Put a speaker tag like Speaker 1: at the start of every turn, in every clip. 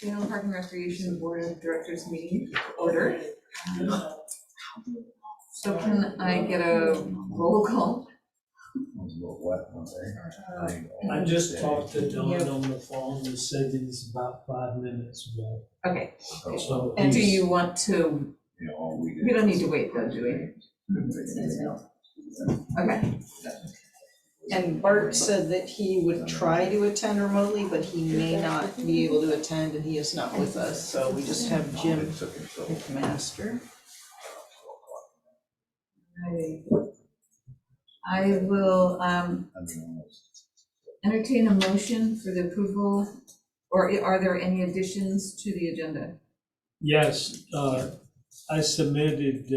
Speaker 1: Trail Park and Recreation Board of Directors meeting order. So can I get a roll call?
Speaker 2: I just talked to Don on the phone and said he's about 5 minutes away.
Speaker 1: Okay,
Speaker 2: So
Speaker 1: and do
Speaker 2: he's-
Speaker 1: you want to, we don't need to wait though, do we? Okay,
Speaker 3: And Bart said that he would try to attend remotely, but he may not be able to attend, and he is not with us, so we just have Jim McMaster.
Speaker 1: I will entertain a motion for the approval, or are there any additions to the agenda?
Speaker 2: Yes, I submitted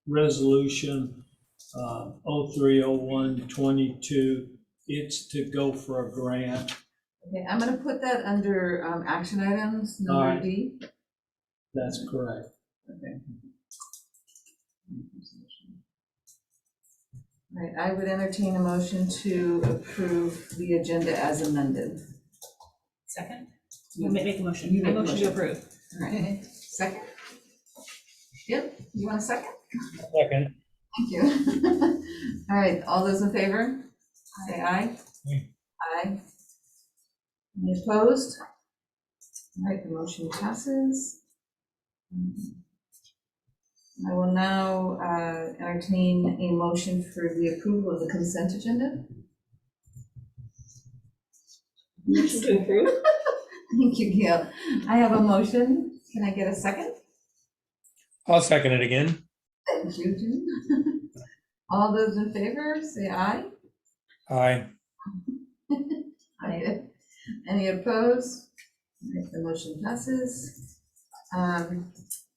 Speaker 2: resolution 030122. It's to go for a grant.
Speaker 1: Okay, I'm gonna put that under action items,
Speaker 2: All
Speaker 1: number
Speaker 2: right.
Speaker 1: D.
Speaker 2: That's correct.
Speaker 1: Okay. All right, I would entertain a motion to approve the agenda as amended.
Speaker 4: Second? Make a motion.
Speaker 1: You make a
Speaker 4: motion to approve.
Speaker 1: All right, second? Yep, you want a second?
Speaker 2: Second.
Speaker 1: Thank you. All right, all those in favor? Say aye. Aye. Any opposed? All right, the motion passes. I will now entertain a motion for the approval of the consent agenda.
Speaker 4: Motion to approve?
Speaker 1: Thank you, Gail. I have a motion. Can I get a second?
Speaker 5: I'll second it again.
Speaker 1: Thank you, Jim. All those in favor, say aye.
Speaker 5: Aye.
Speaker 1: Aye. Any opposed? All right, the motion passes.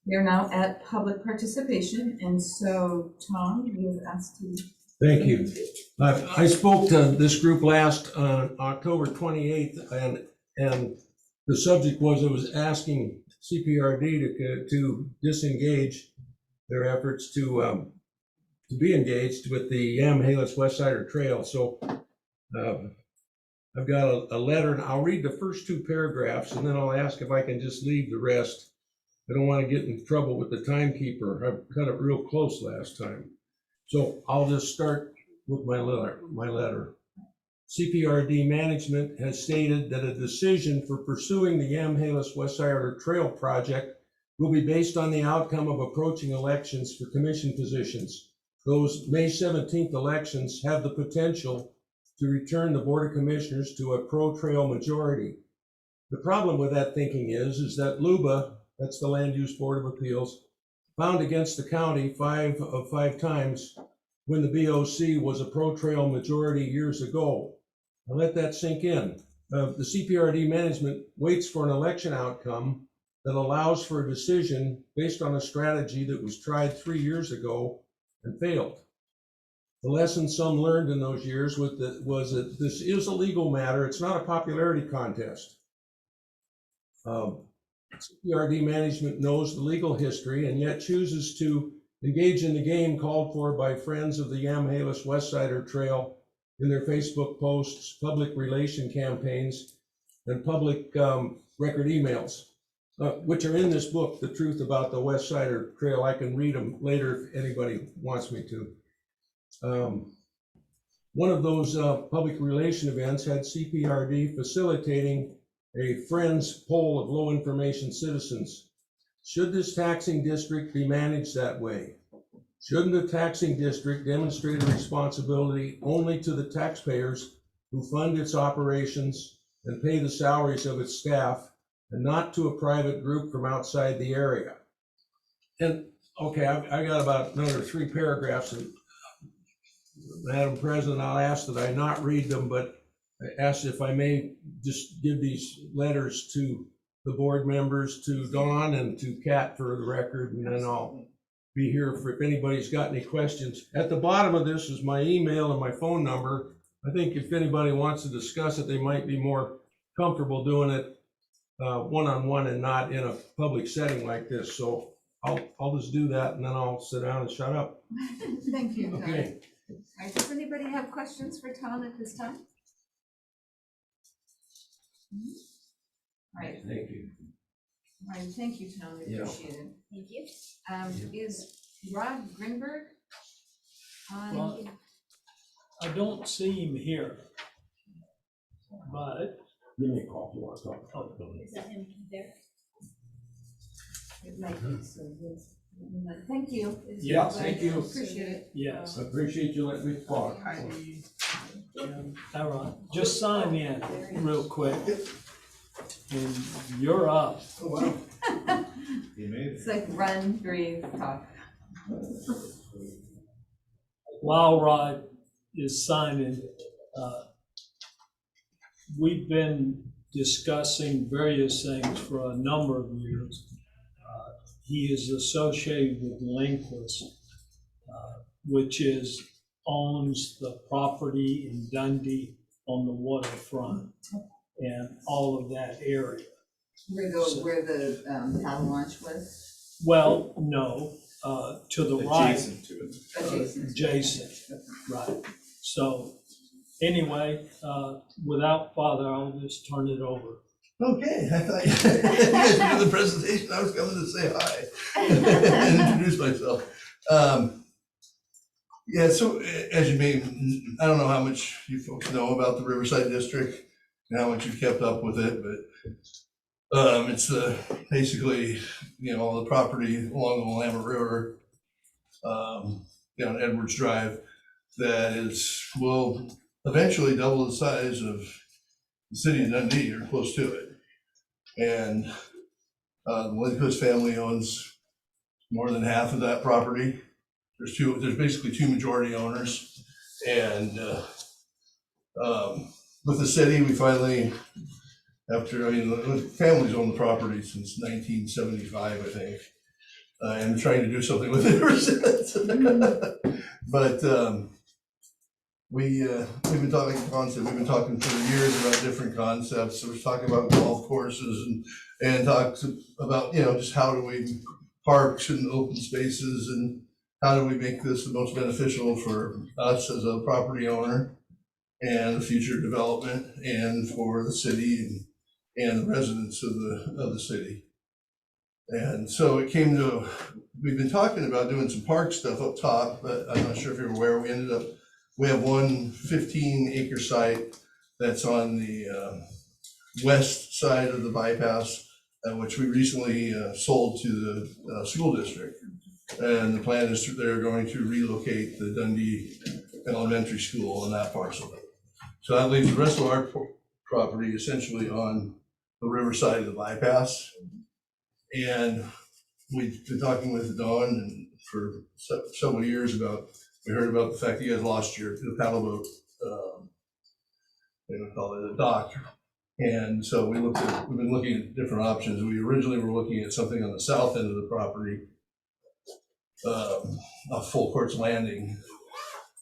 Speaker 1: We are now at public participation, and so, Tom, you've asked to.
Speaker 6: Thank you. I spoke to this group last October 28th, and the subject was I was asking CPRD to disengage their efforts to be engaged with the Yamhilis Westsider Trail. So I've got a letter, and I'll read the first 2 paragraphs, and then I'll ask if I can just leave the rest. I don't want to get in trouble with the timekeeper. I cut it real close last time. So I'll just start with my letter. CPRD management has stated that a decision for pursuing the Yamhilis Westsider Trail project will be based on the outcome of approaching elections for commission positions. Those May 17th elections have the potential to return the Board of Commissioners to a pro-trail majority. The problem with that thinking is that LUBA, that's the Land Use Board of Appeals, found against the county 5 of 5 times when the BOC was a pro-trail majority years ago. Now let that sink in. The CPRD management waits for an election outcome that allows for a decision based on a strategy that was tried 3 years ago and failed. The lesson some learned in those years was that this is a legal matter. It's not a popularity contest. CPRD management knows the legal history and yet chooses to engage in the game called for by friends of the Yamhilis Westsider Trail in their Facebook posts, public relation campaigns, and public record emails, which are in this book, The Truth About the Westsider Trail. I can read them later if anybody wants me to. One of those public relation events had CPRD facilitating a Friends poll of low information citizens. Should this taxing district be managed that way? Shouldn't a taxing district demonstrate a responsibility only to the taxpayers who fund its operations and pay the salaries of its staff, and not to a private group from outside the area? And okay, I got about another 3 paragraphs, and Madam President, I'll ask that I not read them, but I ask if I may just give these letters to the board members, to Dawn and to Kat for the record, and then I'll be here for if anybody's got any questions. At the bottom of this is my email and my phone number. I think if anybody wants to discuss it, they might be more comfortable doing it one-on-one and not in a public setting like this. So I'll just do that, and then I'll sit down and shut up.
Speaker 1: Thank you, Tom.
Speaker 6: Okay.
Speaker 1: All right, does anybody have questions for Tom at this time? right,
Speaker 6: Thank you.
Speaker 1: all right, thank you, Tom, we
Speaker 6: Yeah.
Speaker 1: appreciate it.
Speaker 4: Thank you.
Speaker 1: Is Rod Grinberg on?
Speaker 2: Well, I don't see him here. But,
Speaker 6: Give me a call if you want to talk.
Speaker 4: Is that him there?
Speaker 1: It might be, so thank you.
Speaker 2: Yeah,
Speaker 6: thank you.
Speaker 1: Appreciate it.
Speaker 2: yes.
Speaker 6: Appreciate you letting me talk.
Speaker 2: All right, just sign in real quick. And you're up.
Speaker 6: Oh, wow.
Speaker 1: It's like run, breathe, talk.
Speaker 2: While Rod is signing, we've been discussing various things for a number of years. He is associated with Linquist, which owns the property in Dundee on the waterfront and all of that area.
Speaker 1: Where the paddle launch was?
Speaker 2: Well, no, to the right.
Speaker 7: Adjacent to it.
Speaker 2: Adjacent, right. So anyway, without further, I'll just turn it over.
Speaker 7: Okay, I thought you guys were doing the presentation. I was coming to say hi and introduce myself. Yeah, so as you may, I don't know how much you folks know about the Riverside District and how much you've kept up with it, but it's basically, all the property along the Willamette River, down Edwards Drive, that will eventually double the size of the city of Dundee or close to it. And the Lindquist family owns more than half of that property. There's basically two majority owners. And with the city, we finally, the family's owned the property since 1975, I think. And trying to do something with it ever since. But we've been talking concepts. We've been talking for years about different concepts. So we're talking about golf courses and talks about, just how do we parks and open spaces and how do we make this the most beneficial for us as a property owner and the future development and for the city and the residents of the city. And so it came to, we've been talking about doing some park stuff up top, but I'm not sure if you're aware, we have one 15-acre site that's on the west side of the bypass, which we recently sold to the school district. And the plan is they're going to relocate the Dundee Elementary School on that parcel. So that leaves the rest of our property essentially on the river side of the bypass. And we've been talking with Dawn and for several years we heard about the fact that you guys lost the paddle boat, they would call it a dock. And so we've been looking at different options. We originally were looking at something on the south end of the property, a full courts landing.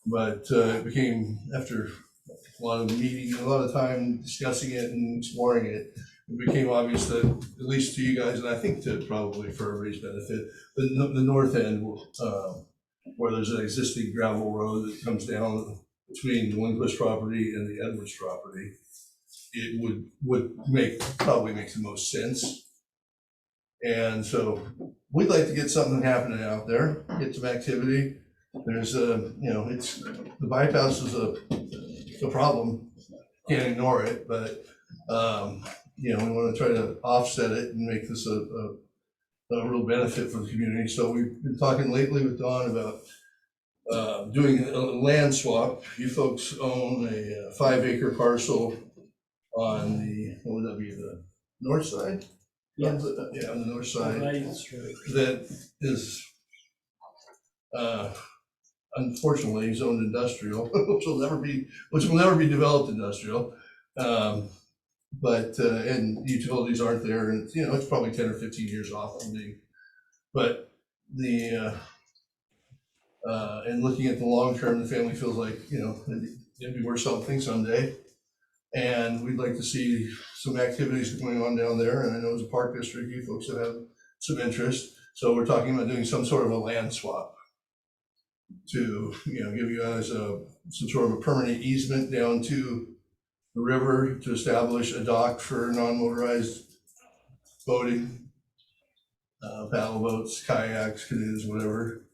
Speaker 7: But it became, after a lot of meetings, a lot of time discussing it and exploring it, it became obvious that, at least to you guys, and I think probably for everybody's benefit, the north end, where there's an existing gravel road that comes down between the Lindquist property and the Edwards property, it would probably make the most sense. And so we'd like to get something happening out there, get some activity. There's the bypass is a problem, can't ignore it, but we want to try to offset it and make this a real benefit for the community. So we've been talking lately with Dawn about doing a land swap. You folks own a 5-acre parcel on what would that be, the north side?
Speaker 2: Yes.
Speaker 7: Yeah, on the north side.
Speaker 2: Right.
Speaker 7: That is unfortunately zoned industrial, which will never be developed industrial. But and utilities aren't there, and it's probably 10 or 15 years off from being. But and looking at the long term, the family feels like it'd be worth something someday, and we'd like to see some activities going on down there. And I know as a park district, you folks have some interest, so we're talking about doing some sort of a land swap to give you guys some sort of a permanent easement down to the river to establish a dock for non-motorized boating, paddle boats, kayaks, canoes, whatever.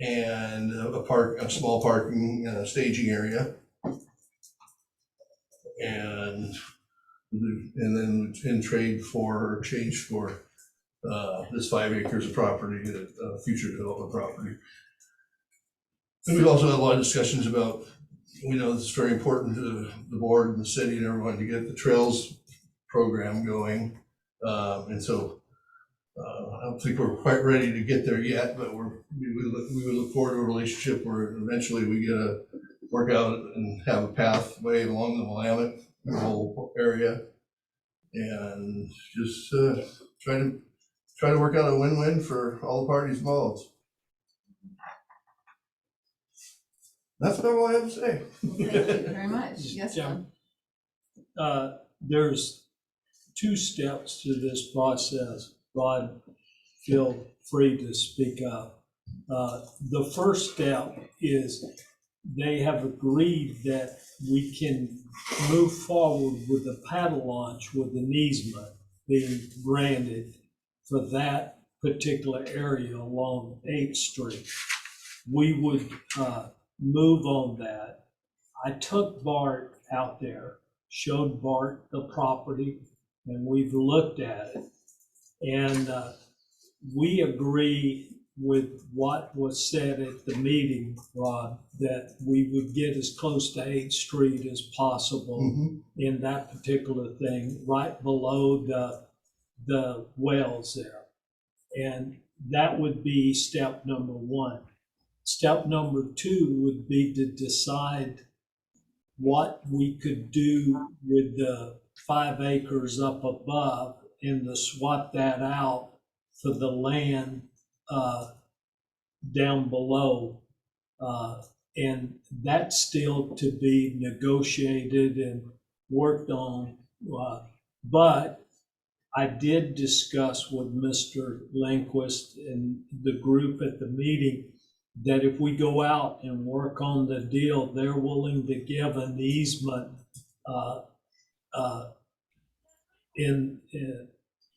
Speaker 7: And a small parking, staging area. And then in trade for, or exchange for, this 5 acres of property, future development property. And we've also had a lot of discussions about, we know this is very important to the board and the city and everyone to get the trails program going. And so I don't think we're quite ready to get there yet, but we would look forward to a relationship where eventually we get to work out and have a pathway along the Willamette, the whole area, and just try to work out a win-win for all the parties involved. That's all I have to say.
Speaker 1: Thank you very much. Yes,
Speaker 2: Jim.
Speaker 1: Ron?
Speaker 2: There's 2 steps to this process. Rod, feel free to speak up. The first step is they have agreed that we can move forward with the paddle launch with an easement being granted for that particular area along 8th Street. We would move on that. I took Bart out there, showed Bart the property, and we've looked at it. And we agree with what was said at the meeting, Rod, that we would get as close to 8th Street as possible in that particular thing, right below the wells there. And that would be step number 1. Step number 2 would be to decide what we could do with the 5 acres up above and to swap that out for the land down below. And that's still to be negotiated and worked on. But I did discuss with Mr. Lindquist and the group at the meeting that if we go out and work on the deal, they're willing to give an easement in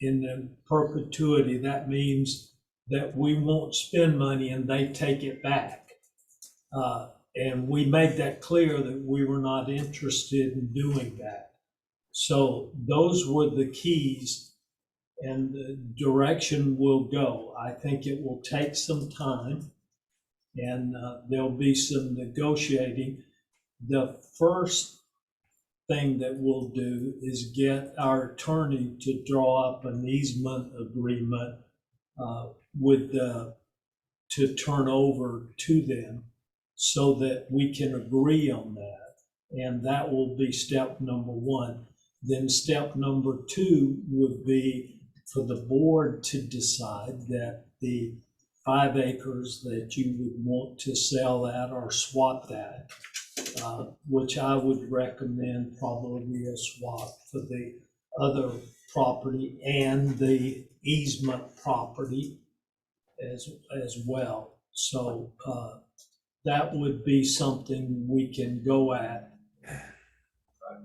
Speaker 2: the perpetuity. That means that we won't spend money and they take it back. And we made that clear that we were not interested in doing that. So those were the keys and the direction we'll go. I think it will take some time and there'll be some negotiating. The first thing that we'll do is get our attorney to draw up an easement agreement to turn over to them so that we can agree on that. And that will be step number 1. Then step number 2 would be for the board to decide that the 5 acres that you would want to sell that or swap that, which I would recommend probably a swap for the other property and the easement property as well. So that would be something we can go at.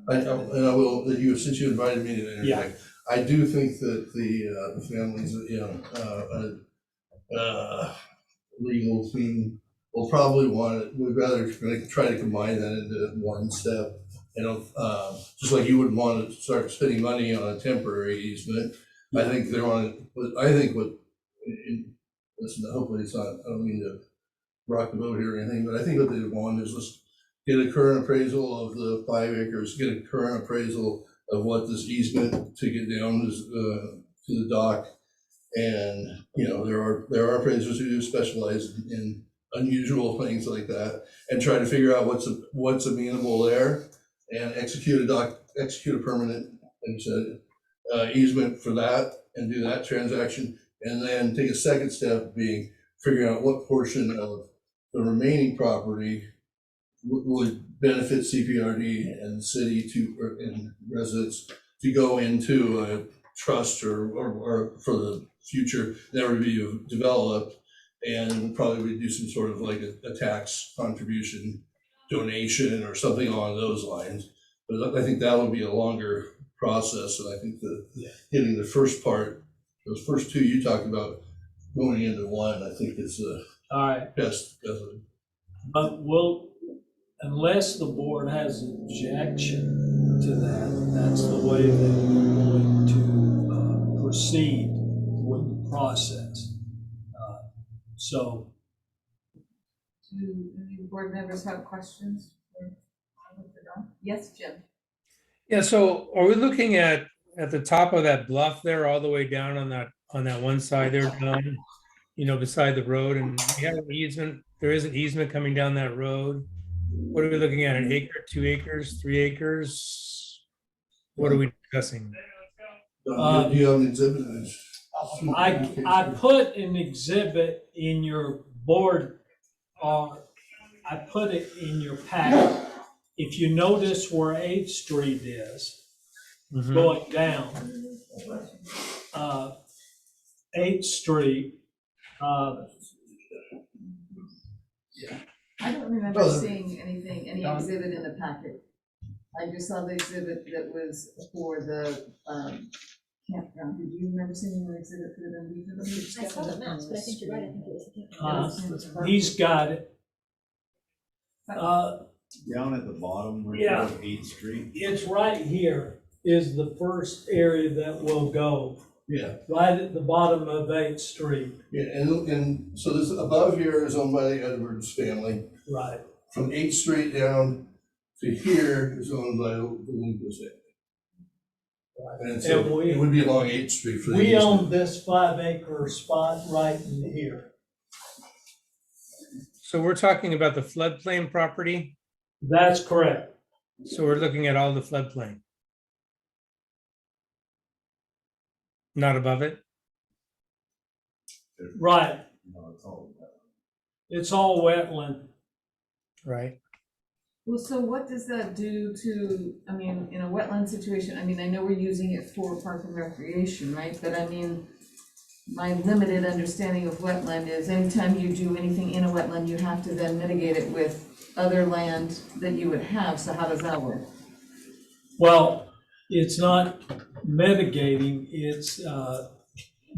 Speaker 7: And I will, since you invited me to interject, I do think that the families, legal team will probably would rather try to combine that into one step. Just like you wouldn't want to start spending money on a temporary easement. I think listen, hopefully it's not, I don't mean to rock the boat here or anything, but I think what they want is let's get a current appraisal of the 5 acres, get a current appraisal of what this easement to get down to the dock. And, there are appraisers who do specialize in unusual things like that and try to figure out what's amenable there and execute a permanent, like you said, easement for that and do that transaction. And then take a second step being figuring out what portion of the remaining property would benefit CPRD and the city and residents to go into a trust or for the future never be developed, and probably we'd do some sort of like a tax contribution donation or something along those lines. But I think that would be a longer process, and I think hitting the first part, those first two you talked about going into one, I think is the
Speaker 2: All right,
Speaker 7: best method.
Speaker 2: but unless the board has objection to that, that's the way that we're going to proceed with the process. So,
Speaker 1: Do any board members have questions? Yes, Jim?
Speaker 5: Yeah, so are we looking at the top of that bluff there, all the way down on that one side there, John? You know, beside the road, and we have an easement, there is an easement coming down that road. What are we looking at, an acre, 2 acres, 3 acres? What are we discussing?
Speaker 7: Do you have an exhibit?
Speaker 2: I put an exhibit in your board, I put it in your packet. If you notice where 8th Street is, going down, 8th Street,
Speaker 1: I don't remember seeing any exhibit in the packet. I just saw the exhibit that was for the campground. Did you remember seeing an exhibit for the?
Speaker 4: I saw the maps, but I think you're right, I think it was a campground.
Speaker 2: he's got it.
Speaker 8: Down at the bottom, where
Speaker 2: Yeah.
Speaker 8: 8th Street.
Speaker 2: It's right here is the first area that will go,
Speaker 7: Yeah,
Speaker 2: right at the bottom of 8th Street.
Speaker 7: yeah, and so this above here is owned by the Edwards family.
Speaker 2: Right.
Speaker 7: From 8th Street down to here is owned by the Lucas family. And so
Speaker 2: And
Speaker 7: it would be along 8th Street for the
Speaker 2: We
Speaker 7: easement.
Speaker 2: own this 5-acre spot right in here.
Speaker 5: So we're talking about the floodplain property,
Speaker 2: That's correct.
Speaker 5: so we're looking at all the floodplain. Not above it?
Speaker 2: Right.
Speaker 8: No, it's all that.
Speaker 2: It's all wetland.
Speaker 5: Right.
Speaker 1: Well, so what does that do to, I mean, in a wetland situation, I mean, I know we're using it for park and recreation, right? But I mean, my limited understanding of wetland is anytime you do anything in a wetland, you have to then mitigate it with other land that you would have. So how does that work?
Speaker 2: Well, it's not mitigating, it's,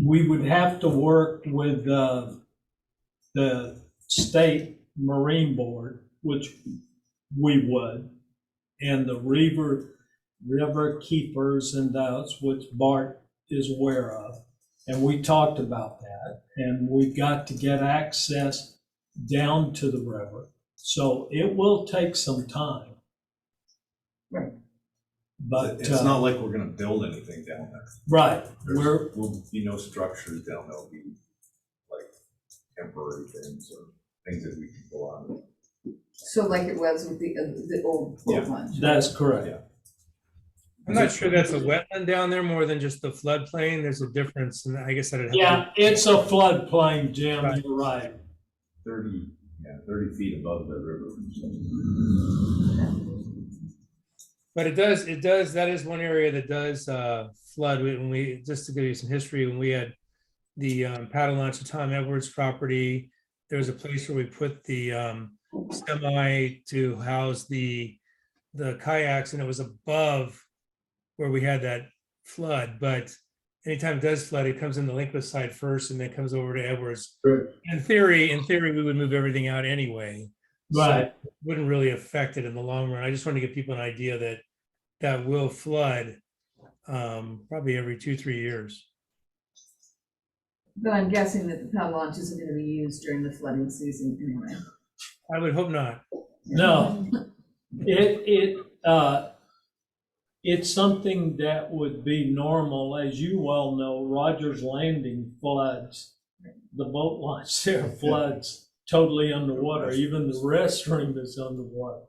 Speaker 2: we would have to work with the state marine board, which we would, and the river keepers and those, which Bart is aware of. And we talked about that, and we got to get access down to the river. So it will take some time.
Speaker 1: Right.
Speaker 2: But
Speaker 8: It's not like we're gonna build anything down there.
Speaker 2: right,
Speaker 8: Will be no structures down there, will be like temporary things or things that we can go on.
Speaker 1: So like it was with the old port launch.
Speaker 2: that's correct.
Speaker 8: Yeah.
Speaker 5: I'm not sure that's a wetland down there more than just the floodplain. There's a difference, and I guess that.
Speaker 2: Yeah, it's a floodplain, Jim, you're right.
Speaker 8: 30 feet above the river.
Speaker 5: But it does, that is one area that does flood. When we, just to give you some history, when we had the paddle launch of Tom Edwards property, there was a place where we put the semi to house the kayaks, and it was above where we had that flood. But anytime it does flood, it comes in the Linquist side first and then comes over to Edwards.
Speaker 7: Sure.
Speaker 5: In theory, we would move everything out anyway. So
Speaker 2: Right.
Speaker 5: it wouldn't really affect it in the long run. I just want to give people an idea that will flood probably every 2-3 years.
Speaker 1: But I'm guessing that the paddle launch isn't gonna be used during the flooding season anyway.
Speaker 5: I would hope not.
Speaker 2: No, it's something that would be normal, as you well know, Rogers Landing floods. The boat launch there floods totally underwater, even the restroom is underwater.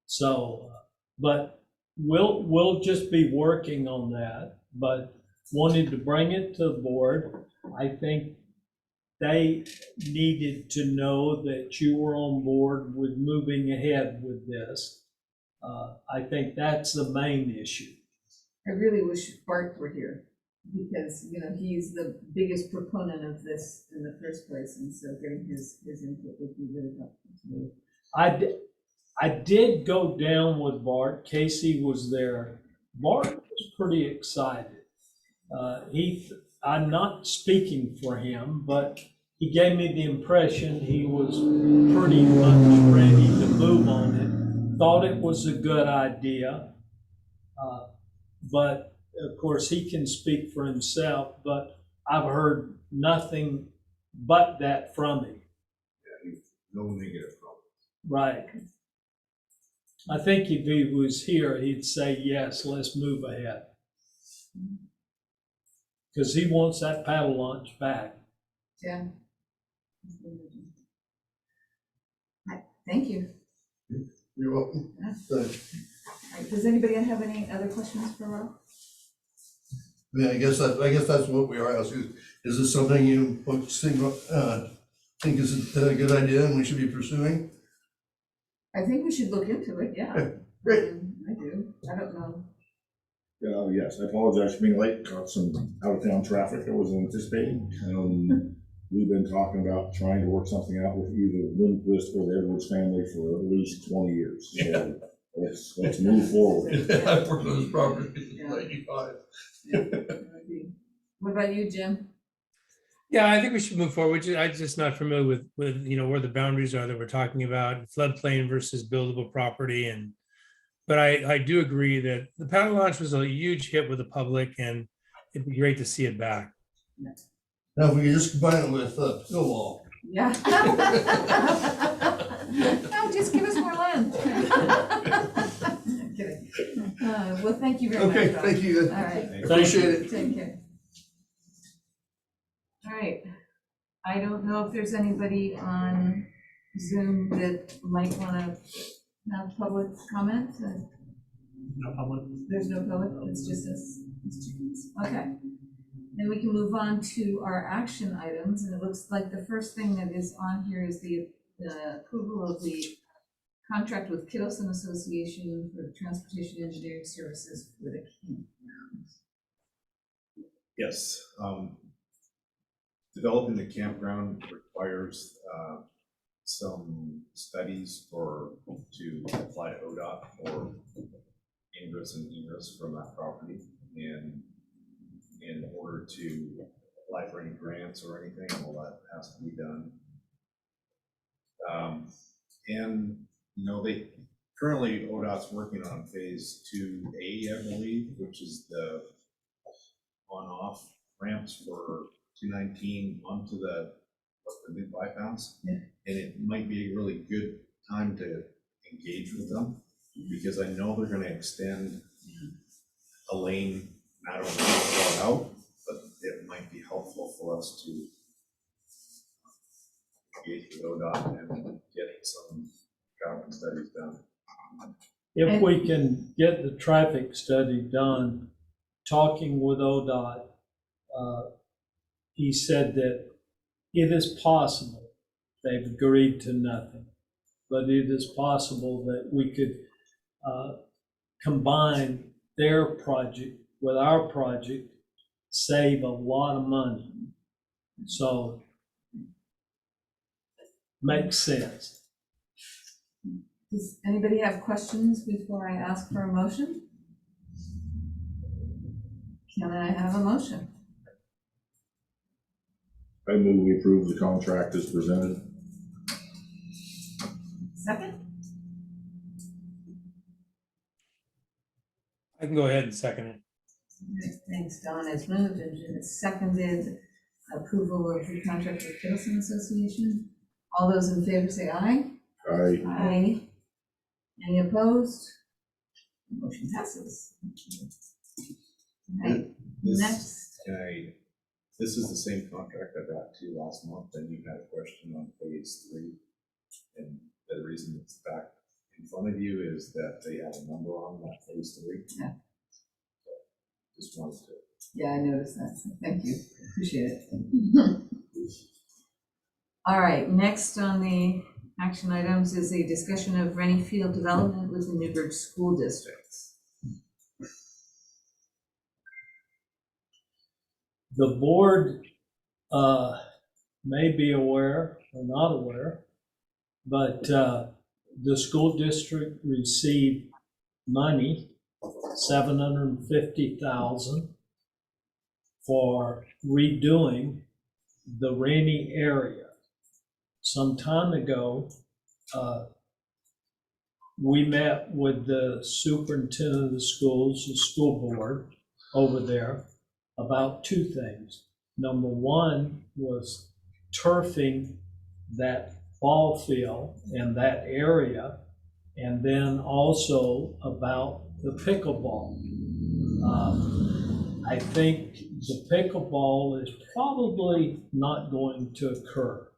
Speaker 2: So, but we'll just be working on that, but wanted to bring it to the board. I think they needed to know that you were on board with moving ahead with this. I think that's the main issue.
Speaker 1: I really wish Bart were here, because, you know, he's the biggest proponent of this in the first place, and so getting his input would be really helpful.
Speaker 2: I did go down with Bart. Casey was there Bart was pretty excited. I'm not speaking for him, but he gave me the impression he was pretty much ready to move on it, thought it was a good idea. But of course, he can speak for himself, but I've heard nothing but that from him.
Speaker 8: Yeah, no negative comments.
Speaker 2: Right. I think if he was here, he'd say, yes, let's move ahead. Because he wants that paddle launch back.
Speaker 1: Yeah. Right, thank you.
Speaker 7: You're welcome. Thanks.
Speaker 1: All right, does anybody have any other questions for Rob?
Speaker 7: I mean, I guess that's what we are asking. Is this something you folks think is a good idea and we should be pursuing?
Speaker 1: I think we should look into it, yeah.
Speaker 7: Great.
Speaker 1: I do, I don't know.
Speaker 9: Yes, I apologize for being late, got some out-of-town traffic I wasn't anticipating. We've been talking about trying to work something out with either Lindquist or the Edwards family for at least 20 years. So let's move forward.
Speaker 7: I've worked on this property
Speaker 1: Yeah.
Speaker 7: in 95.
Speaker 1: What about you, Jim?
Speaker 5: Yeah, I think we should move forward. I'm just not familiar with where the boundaries are that we're talking about, floodplain versus buildable property. But I do agree that the paddle launch was a huge hit with the public, and it'd be great to see it back.
Speaker 7: Now, if we could just combine it with pickleball.
Speaker 1: Yeah. No, just give us more land. Kidding. Well, thank you very much.
Speaker 7: Okay,
Speaker 1: Rob.
Speaker 7: thank you.
Speaker 1: All right,
Speaker 7: Appreciate it.
Speaker 1: take care. All right, I don't know if there's anybody on Zoom that might want to have public comment.
Speaker 2: No public.
Speaker 1: There's no public, it's just us, it's chickens. Okay. Then we can move on to our action items, and it looks like the first thing that is on here is the approval of the contract with Kittleson Association for transportation engineering services for the campground.
Speaker 8: Yes, developing the campground requires some studies to apply to ODOT for ingress and egress from that property, and in order to apply for any grants or anything, all that has to be done. And they currently ODOT's working on phase 2A, I believe, which is the on-off ramps for 219 onto the new bypass.
Speaker 1: Yeah.
Speaker 8: And it might be a really good time to engage with them, because I know they're going to extend a lane not only far out, but it might be helpful for us to engage with ODOT and getting some traffic studies done.
Speaker 2: If we can get the traffic study done, talking with ODOT, he said that it is possible, they've agreed to nothing, but it is possible that we could combine their project with our project, save a lot of money. So, makes sense.
Speaker 1: Does anybody have questions before I ask for a motion? Can I have a motion?
Speaker 9: I move we approve the contract as presented.
Speaker 1: Second?
Speaker 5: I can go ahead and second it.
Speaker 1: Thanks, Don has moved and Jim has seconded approval of the contract with Kittleson Association. All those in favor say aye.
Speaker 9: Aye.
Speaker 1: Aye. Any opposed? Motion passes. Right, next.
Speaker 8: This is the same contract I got to last month, and you had a question on phase 3. And the reason it's back in front of you is that they have a number on that phase 3.
Speaker 1: Yeah.
Speaker 8: Just wanted to.
Speaker 1: Yeah, I noticed that, so thank you, appreciate it. All right, next on the action items is a discussion of Renny Field development with the Newburgh School Districts.
Speaker 2: The board may be aware or not aware, but the school district received money $750,000 for redoing the Renny area. Some time ago, we met with the superintendent of the schools, the school board over there, about two things. Number one was turfing that ball field and that area, and then also about the pickleball. I think the pickleball is probably not going to occur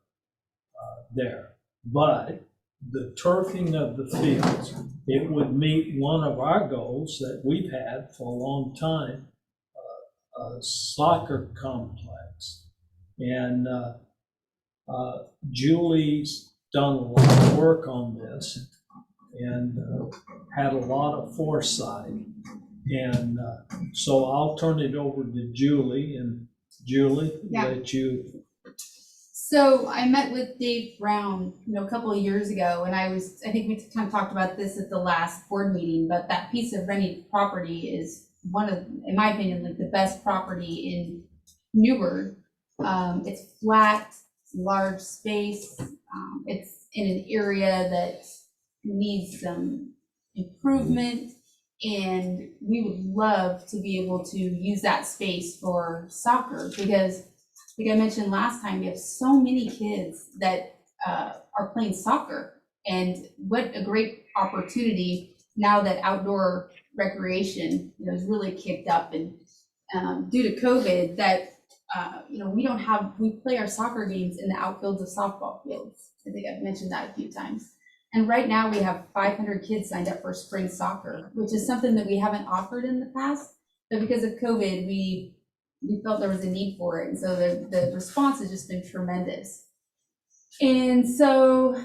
Speaker 2: there, but the turfing of the fields, it would meet one of our goals that we've had for a long time, a soccer complex. And Julie's done a lot of work on this and had a lot of foresight. And so I'll turn it over to Julie, and Julie,
Speaker 10: Yeah.
Speaker 2: let you.
Speaker 10: So I met with Dave Brown, a couple of years ago, and I think we kind of talked about this at the last board meeting, but that piece of Renny property is one of, in my opinion, like the best property in Newburgh. It's flat, large space. It's in an area that needs some improvement, and we would love to be able to use that space for soccer because, like I mentioned last time, we have so many kids that are playing soccer, and what a great opportunity now that outdoor recreation is really kicked up, and due to COVID that we play our soccer games in the outfields of softball fields. I think I've mentioned that a few times. And right now we have 500 kids signed up for spring soccer, which is something that we haven't offered in the past, but because of COVID, we felt there was a need for it. And so the response has just been tremendous. And so,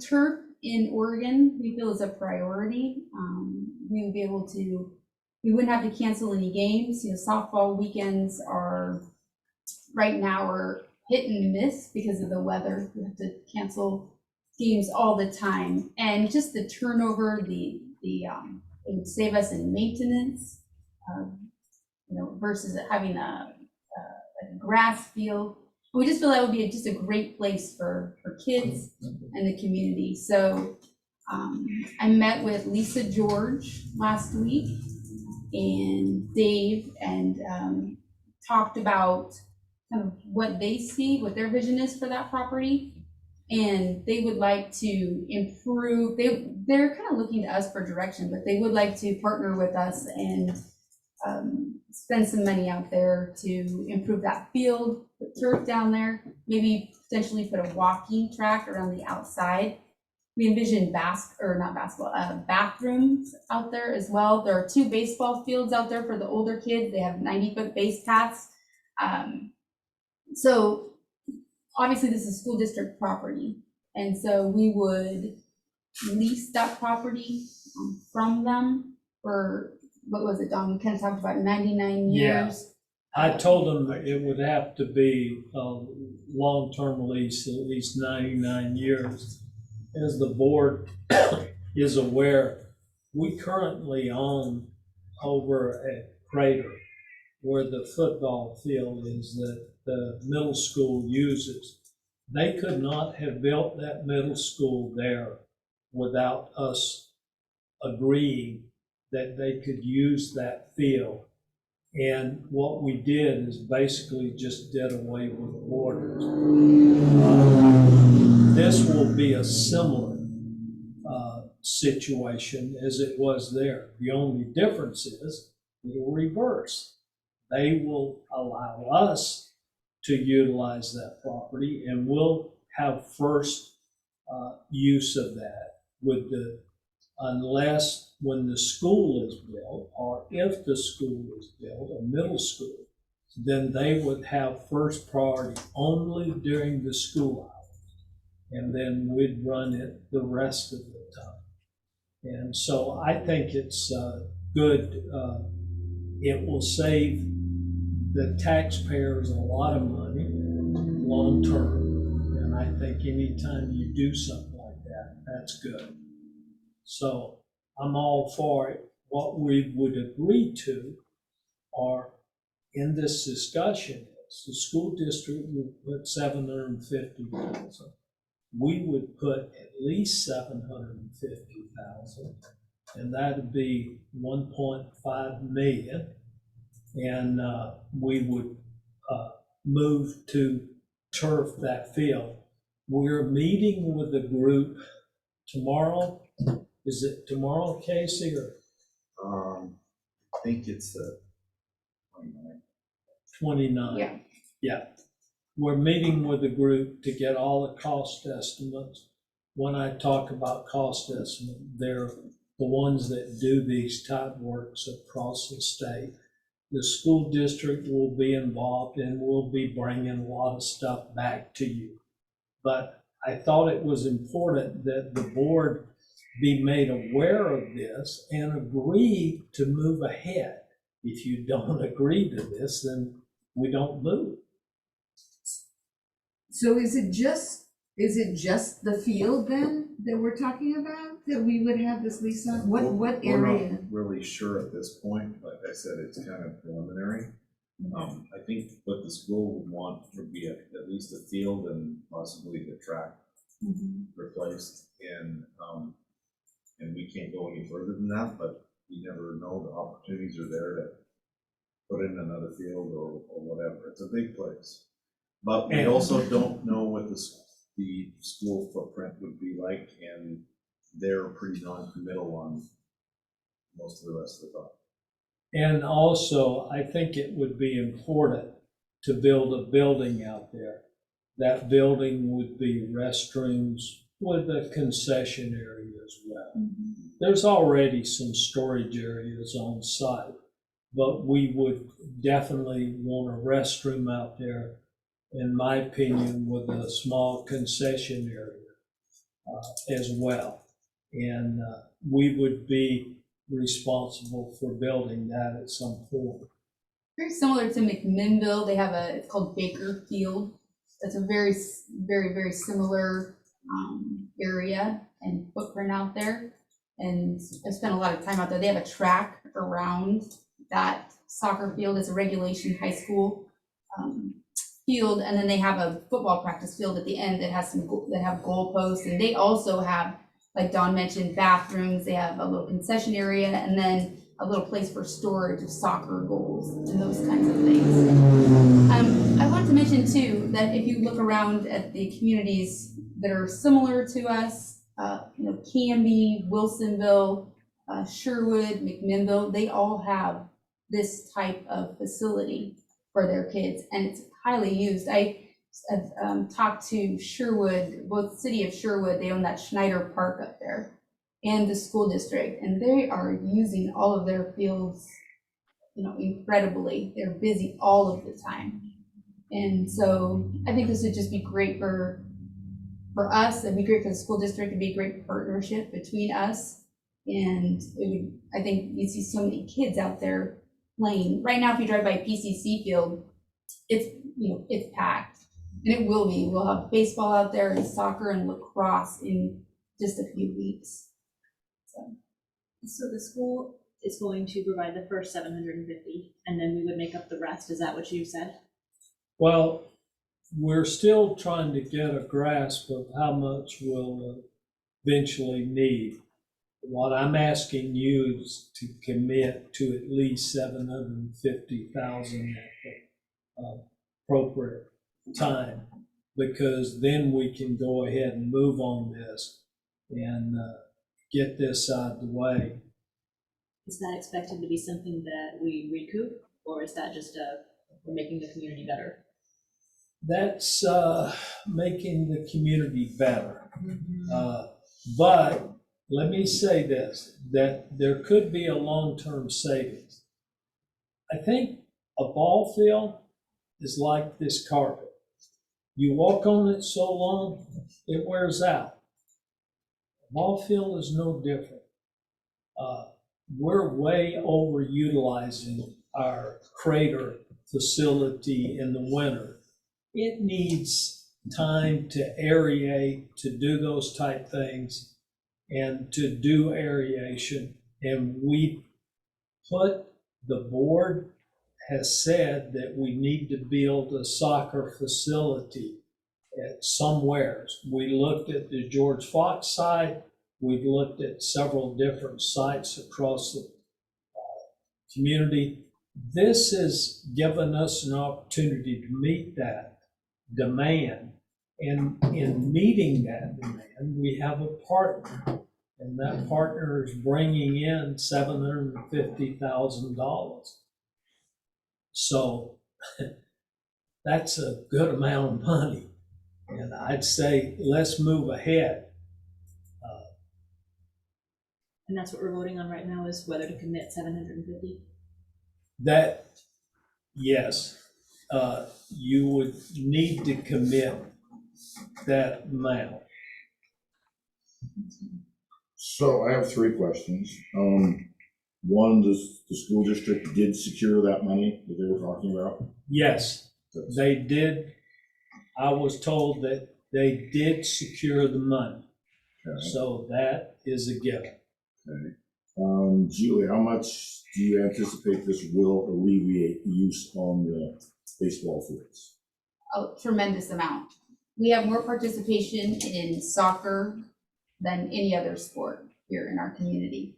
Speaker 10: turf in Oregon, we feel is a priority. We would be able to, we wouldn't have to cancel any games. Softball weekends are, right now, are hit and miss because of the weather. We have to cancel games all the time. And just the turnover, it would save us in maintenance, versus having a grass field. We just feel that would be just a great place for kids and the community. So I met with Lisa George last week and Dave, and talked about kind of what they see, what their vision is for that property. And they would like to improve, they're kind of looking to us for direction, but they would like to partner with us and spend some money out there to improve that field, put turf down there, maybe potentially put a walking track around the outside. We envision bathrooms out there as well. There are 2 baseball fields out there for the older kids. They have 90-foot base paths. So obviously this is school district property. And so we would lease that property from them for, what was it, Don? We kind of talked about 99 years.
Speaker 2: I told them it would have to be a long-term lease, at least 99 years. As the board is aware, we currently own over at Crater, where the football field is that the middle school uses. They could not have built that middle school there without us agreeing that they could use that field. And what we did is basically just did away with borders. This will be a similar situation as it was there. The only difference is it'll reverse. They will allow us to utilize that property, and we'll have first use of that unless when the school is built, or if the school is built, a middle school, then they would have first priority only during the school hours, and then we'd run it the rest of the time. And so I think it's good. It will save the taxpayers a lot of money long term, and I think anytime you do something like that, that's good. So I'm all for it, what we would agree to are in this discussion is the school district would put 750,000. We would put at least 750,000, and that'd be 1.5 million. And we would move to turf that field. We're meeting with the group tomorrow. Is it tomorrow, Casey, or?
Speaker 8: I think it's the 29th.
Speaker 2: 29.
Speaker 10: Yeah.
Speaker 2: Yeah. We're meeting with the group to get all the cost estimates. When I talk about cost estimate, they're the ones that do these type works across the state. The school district will be involved and we'll be bringing a lot of stuff back to you. But I thought it was important that the board be made aware of this and agree to move ahead. If you don't agree to this, then we don't move.
Speaker 1: So is it just the field then that we're talking about, that we would have this lease on? What
Speaker 8: We're
Speaker 1: area?
Speaker 8: not really sure at this point. Like I said, it's kind of preliminary. I think what the school would want would be at least a field and possibly the track replaced. And we can't go any further than that, but you never know, the opportunities are there to put in another field or whatever. It's a big place. But we also don't know what the school footprint would be like, and they're pretty non-committal on most of the rest of the property.
Speaker 2: And also, I think it would be important to build a building out there. That building would be restrooms with a concession area as well. There's already some storage areas on site, but we would definitely want a restroom out there, in my opinion, with a small concession area as well. And we would be responsible for building that at some point.
Speaker 10: Very similar to McMinnville, they have it's called Baker Field. That's a very, very, very similar area and footprint out there. And I spent a lot of time out there. They have a track around that soccer field. It's a regulation high school field, and then they have a football practice field at the end that has that have goalposts, and they also have, like Dawn mentioned, bathrooms. They have a little concession area, and then a little place for storage of soccer goals and those kinds of things. I want to mention too that if you look around at the communities that are similar to us, Canby, Wilsonville, Sherwood, McMinnville, they all have this type of facility for their kids, and it's highly used. I've talked to Sherwood, both city of Sherwood, they own that Schneider Park up there, and the school district, and they are using all of their fields, incredibly. They're busy all of the time. And so I think this would just be great for us. It'd be great for the school district. It'd be a great partnership between us. And I think you see so many kids out there playing. Right now, if you drive by PCC field, it's packed, and it will be. We'll have baseball out there and soccer and lacrosse in just a few weeks.
Speaker 4: So the school is going to provide the first 750, and then we would make up the rest. Is that what you said?
Speaker 2: Well, we're still trying to get a grasp of how much we'll eventually need. What I'm asking you is to commit to at least 750,000 at the appropriate time, because then we can go ahead and move on this and get this out of the way.
Speaker 4: Is that expected to be something that we recoup, or is that just we're making the community better?
Speaker 2: That's making the community better. But let me say this, that there could be a long-term savings. I think a ball field is like this carpet. You walk on it so long, it wears out. A ball field is no different. We're way overutilizing our crater facility in the winter. It needs time to aerate, to do those type things, and to do aeration. And we the board has said that we need to build a soccer facility at somewhere. We looked at the George Fox site. We've looked at several different sites across the community. This has given us an opportunity to meet that demand. And in meeting that demand, we have a partner. And that partner is bringing in $750,000. So that's a good amount of money. And I'd say, let's move ahead.
Speaker 4: And that's what we're voting on right now, is whether to commit 750.
Speaker 2: That, yes, you would need to commit that amount.
Speaker 9: So I have 3 questions. One, the school district did secure that money that they were talking about?
Speaker 2: Yes, they did. I was told that they did secure the money.
Speaker 9: Okay.
Speaker 2: So that is a given.
Speaker 9: Okay. Julie, how much do you anticipate this will alleviate use on the baseball fields?
Speaker 10: A tremendous amount. We have more participation in soccer than any other sport here in our community.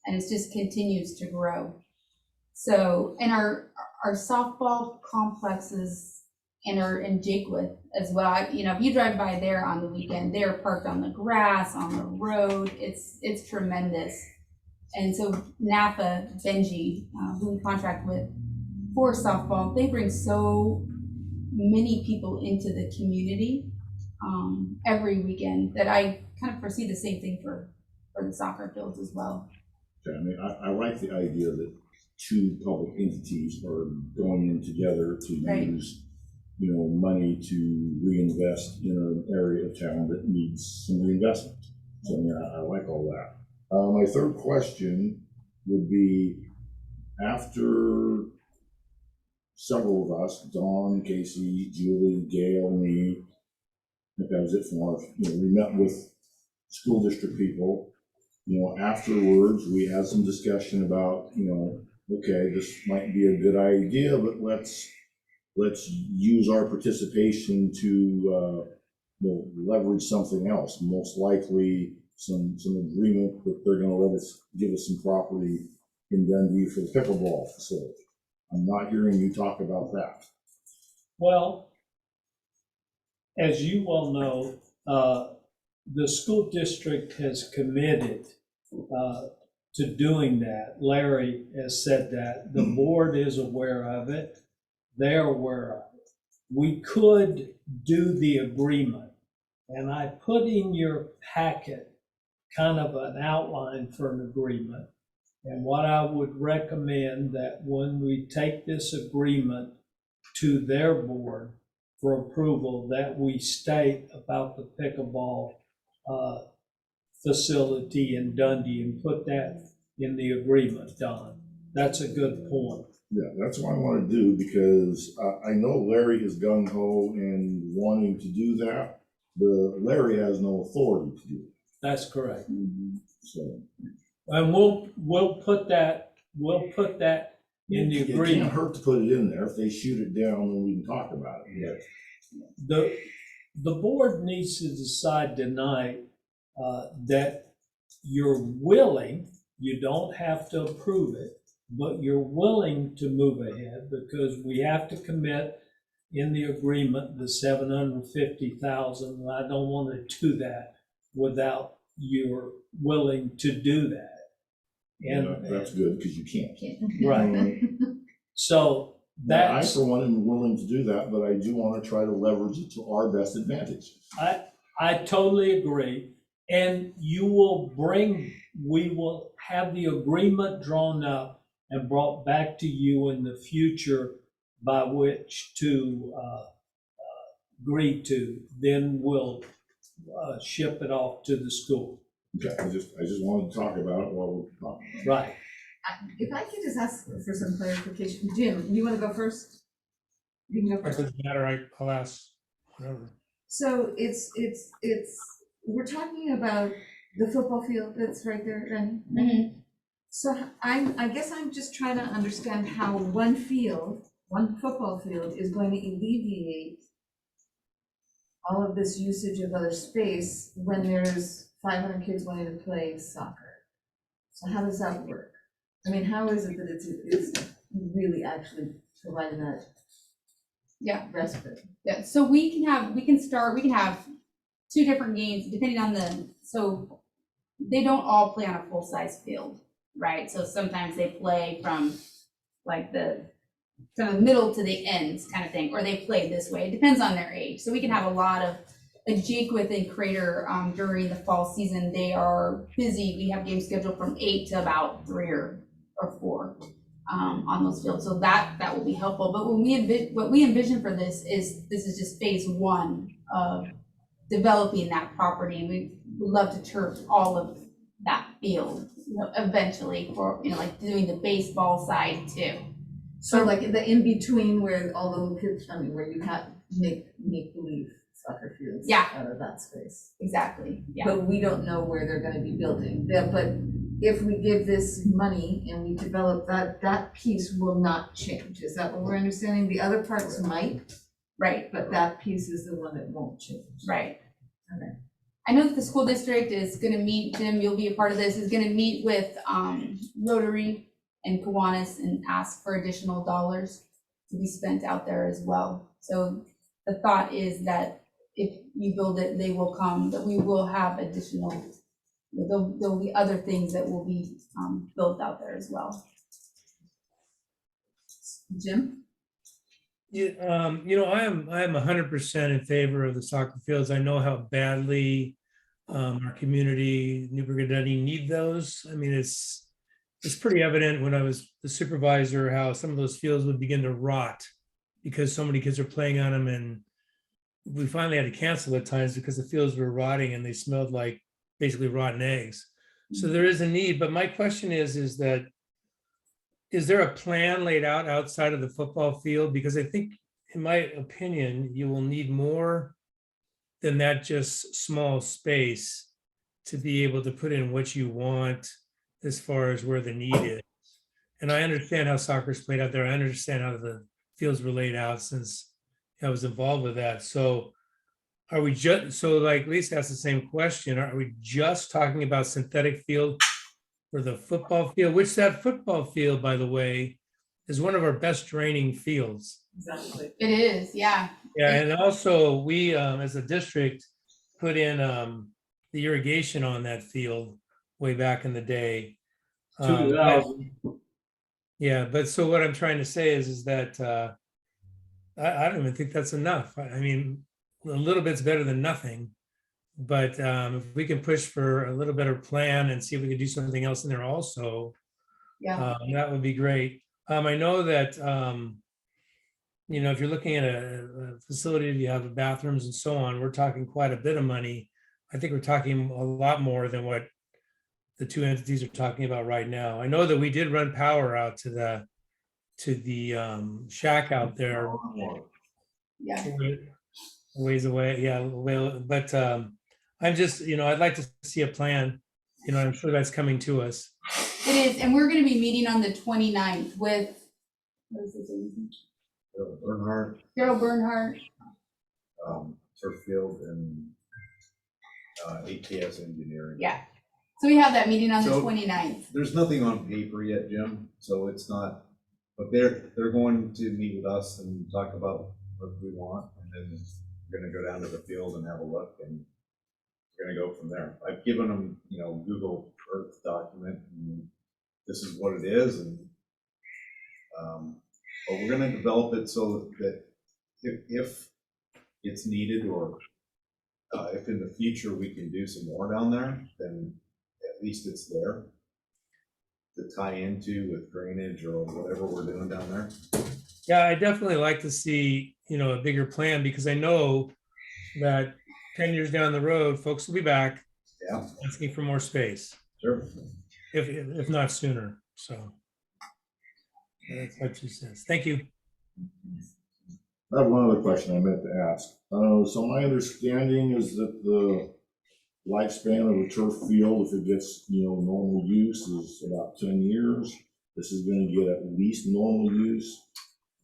Speaker 10: And it just continues to grow. So, and our softball complexes and are in Jakewood as well. If you drive by there on the weekend, they're parked on the grass, on the road. It's tremendous. And so Napa, Benji, who we contract with for softball, they bring so many people into the community every weekend that I kind of foresee the same thing for the soccer fields as well.
Speaker 9: Okay, I mean, I like the idea that 2 public entities are going in together to
Speaker 10: Right.
Speaker 9: use, money to reinvest in an area of town that needs some reinvestment. So I mean, I like all that. My third question would be, after several of us, Dawn, Casey, Julie, Gail, me, I think that was it from our, we met with school district people. Afterwards, we had some discussion about, okay, this might be a good idea, but let's use our participation to leverage something else. Most likely some agreement that they're going to give us some property in Dundee for the pickleball facility. I'm not hearing you talk about that.
Speaker 2: Well, as you well know, the school district has committed to doing that. Larry has said that. The board is aware of it. They're aware of it. We could do the agreement. And I put in your packet kind of an outline for an agreement. And what I would recommend that when we take this agreement to their board for approval, that we state about the pickleball facility in Dundee and put that in the agreement, Don. That's a good point.
Speaker 9: Yeah, that's what I want to do, because I know Larry is gung-ho and wanting to do that, but Larry has no authority to do it.
Speaker 2: That's correct.
Speaker 9: So,
Speaker 2: And we'll put that in the
Speaker 9: it can't
Speaker 2: agreement.
Speaker 9: hurt to put it in there. If they shoot it down, then we can talk about it.
Speaker 2: The board needs to decide tonight that you're willing, you don't have to approve it, but you're willing to move ahead, because we have to commit in the agreement the $750,000. I don't want to do that without you're willing to do that. And
Speaker 9: That's good, because you can't.
Speaker 2: right. So
Speaker 9: I,
Speaker 2: that's,
Speaker 9: for one, am willing to do that, but I do want to try to leverage it to our best advantage.
Speaker 2: I totally agree. And we will have the agreement drawn up and brought back to you in the future by which to agree to. Then we'll ship it off to the school.
Speaker 9: Okay, I just wanted to talk about it while we're talking.
Speaker 2: Right.
Speaker 1: If I could just ask for some clarification, Jim, you want to go first? You can go
Speaker 5: It
Speaker 1: first.
Speaker 5: doesn't matter, I'll ask whatever.
Speaker 1: So we're talking about the football field that's right there, Renny?
Speaker 10: Mhm.
Speaker 1: So I guess I'm just trying to understand how one field, one football field is going to alleviate all of this usage of other space when there's 500 kids wanting to play soccer. So how does that work? I mean, how is it that it's really actually providing that
Speaker 10: Yeah.
Speaker 1: respite?
Speaker 10: Yeah, so we can have two different games depending on so they don't all play on a full-size field, right? So sometimes they play from like the middle to the ends kind of thing, or they play this way. It depends on their age. So we can have a lot of, like Jaquith and Crater during the fall season, they are busy. We have games scheduled from 8 to about 3 or 4 on those fields. So that will be helpful. But what we envision for this is just phase 1 of developing that property. We would love to turf all of that field, eventually for, like doing the baseball side too.
Speaker 1: So like the in-between where all the little kids, where you have make believe soccer fields
Speaker 10: Yeah.
Speaker 1: out of that space.
Speaker 10: Exactly, yeah.
Speaker 1: But we don't know where they're gonna be building. But if we give this money and we develop that piece will not change. Is that what we're understanding? The other parts might,
Speaker 10: Right,
Speaker 1: but that piece is the one that won't change.
Speaker 10: right.
Speaker 1: Okay.
Speaker 10: I know that the school district is gonna meet, Jim, you'll be a part of this, is gonna meet with Rotary and Kiwanis and ask for additional dollars to be spent out there as well. So the thought is that if you build it, they will come, that we will have additional, there'll be other things that will be built out there as well.
Speaker 1: Jim?
Speaker 5: Yeah, I am 100% in favor of the soccer fields. I know how badly our community, Newburgh and Renny, need those. I mean, it's pretty evident when I was the supervisor how some of those fields would begin to rot because so many kids are playing on them, and we finally had to cancel at times because the fields were rotting and they smelled like basically rotten eggs. So there is a need, but my question is that, is there a plan laid out outside of the football field? Because I think, in my opinion, you will need more than that just small space to be able to put in what you want as far as where the need is. And I understand how soccer's played out there. I understand how the fields were laid out since I was involved with that. So are we like Lisa asked the same question, are we just talking about synthetic field for the football field, which that football field, by the way, is one of our best draining fields.
Speaker 1: Exactly.
Speaker 10: It is, yeah.
Speaker 5: Yeah, and also we, as a district, put in the irrigation on that field way back in the day. Yeah, but so what I'm trying to say is that I don't even think that's enough. I mean, a little bit's better than nothing. But if we can push for a little better plan and see if we can do something else in there also,
Speaker 10: Yeah.
Speaker 5: that would be great. I know that, if you're looking at a facility, you have bathrooms and so on, we're talking quite a bit of money. I think we're talking a lot more than what the two entities are talking about right now. I know that we did run power out to the shack out there.
Speaker 10: Yeah.
Speaker 5: Ways away, yeah, well, but I'm just, I'd like to see a plan. I'm sure that's coming to us.
Speaker 10: It is, and we're gonna be meeting on the 29th with, what is his name?
Speaker 8: Bernhard,
Speaker 10: Carol Bernhardt.
Speaker 8: turf field, and ATS engineering.
Speaker 10: Yeah. So we have that meeting on the
Speaker 8: So-
Speaker 10: 29th.
Speaker 8: There's nothing on paper yet, Jim, so it's not, but they're going to meet with us and talk about what we want, and then we're gonna go down to the field and have a look, and we're gonna go from there. I've given them, Google Earth document, and this is what it is, and but we're gonna develop it so that if it's needed, or if in the future we can do some more down there, then at least it's there to tie into with drainage or whatever we're doing down there.
Speaker 5: Yeah, I definitely like to see, a bigger plan, because I know that 10 years down the road, folks will be back
Speaker 8: Yeah,
Speaker 5: asking for more space,
Speaker 8: sure.
Speaker 5: if not sooner. So that's my 2 cents. Thank you.
Speaker 9: I have one other question I meant to ask. So my understanding is that the lifespan of a turf field, if it gets, normal use, is about 10 years. This is gonna get at least normal use,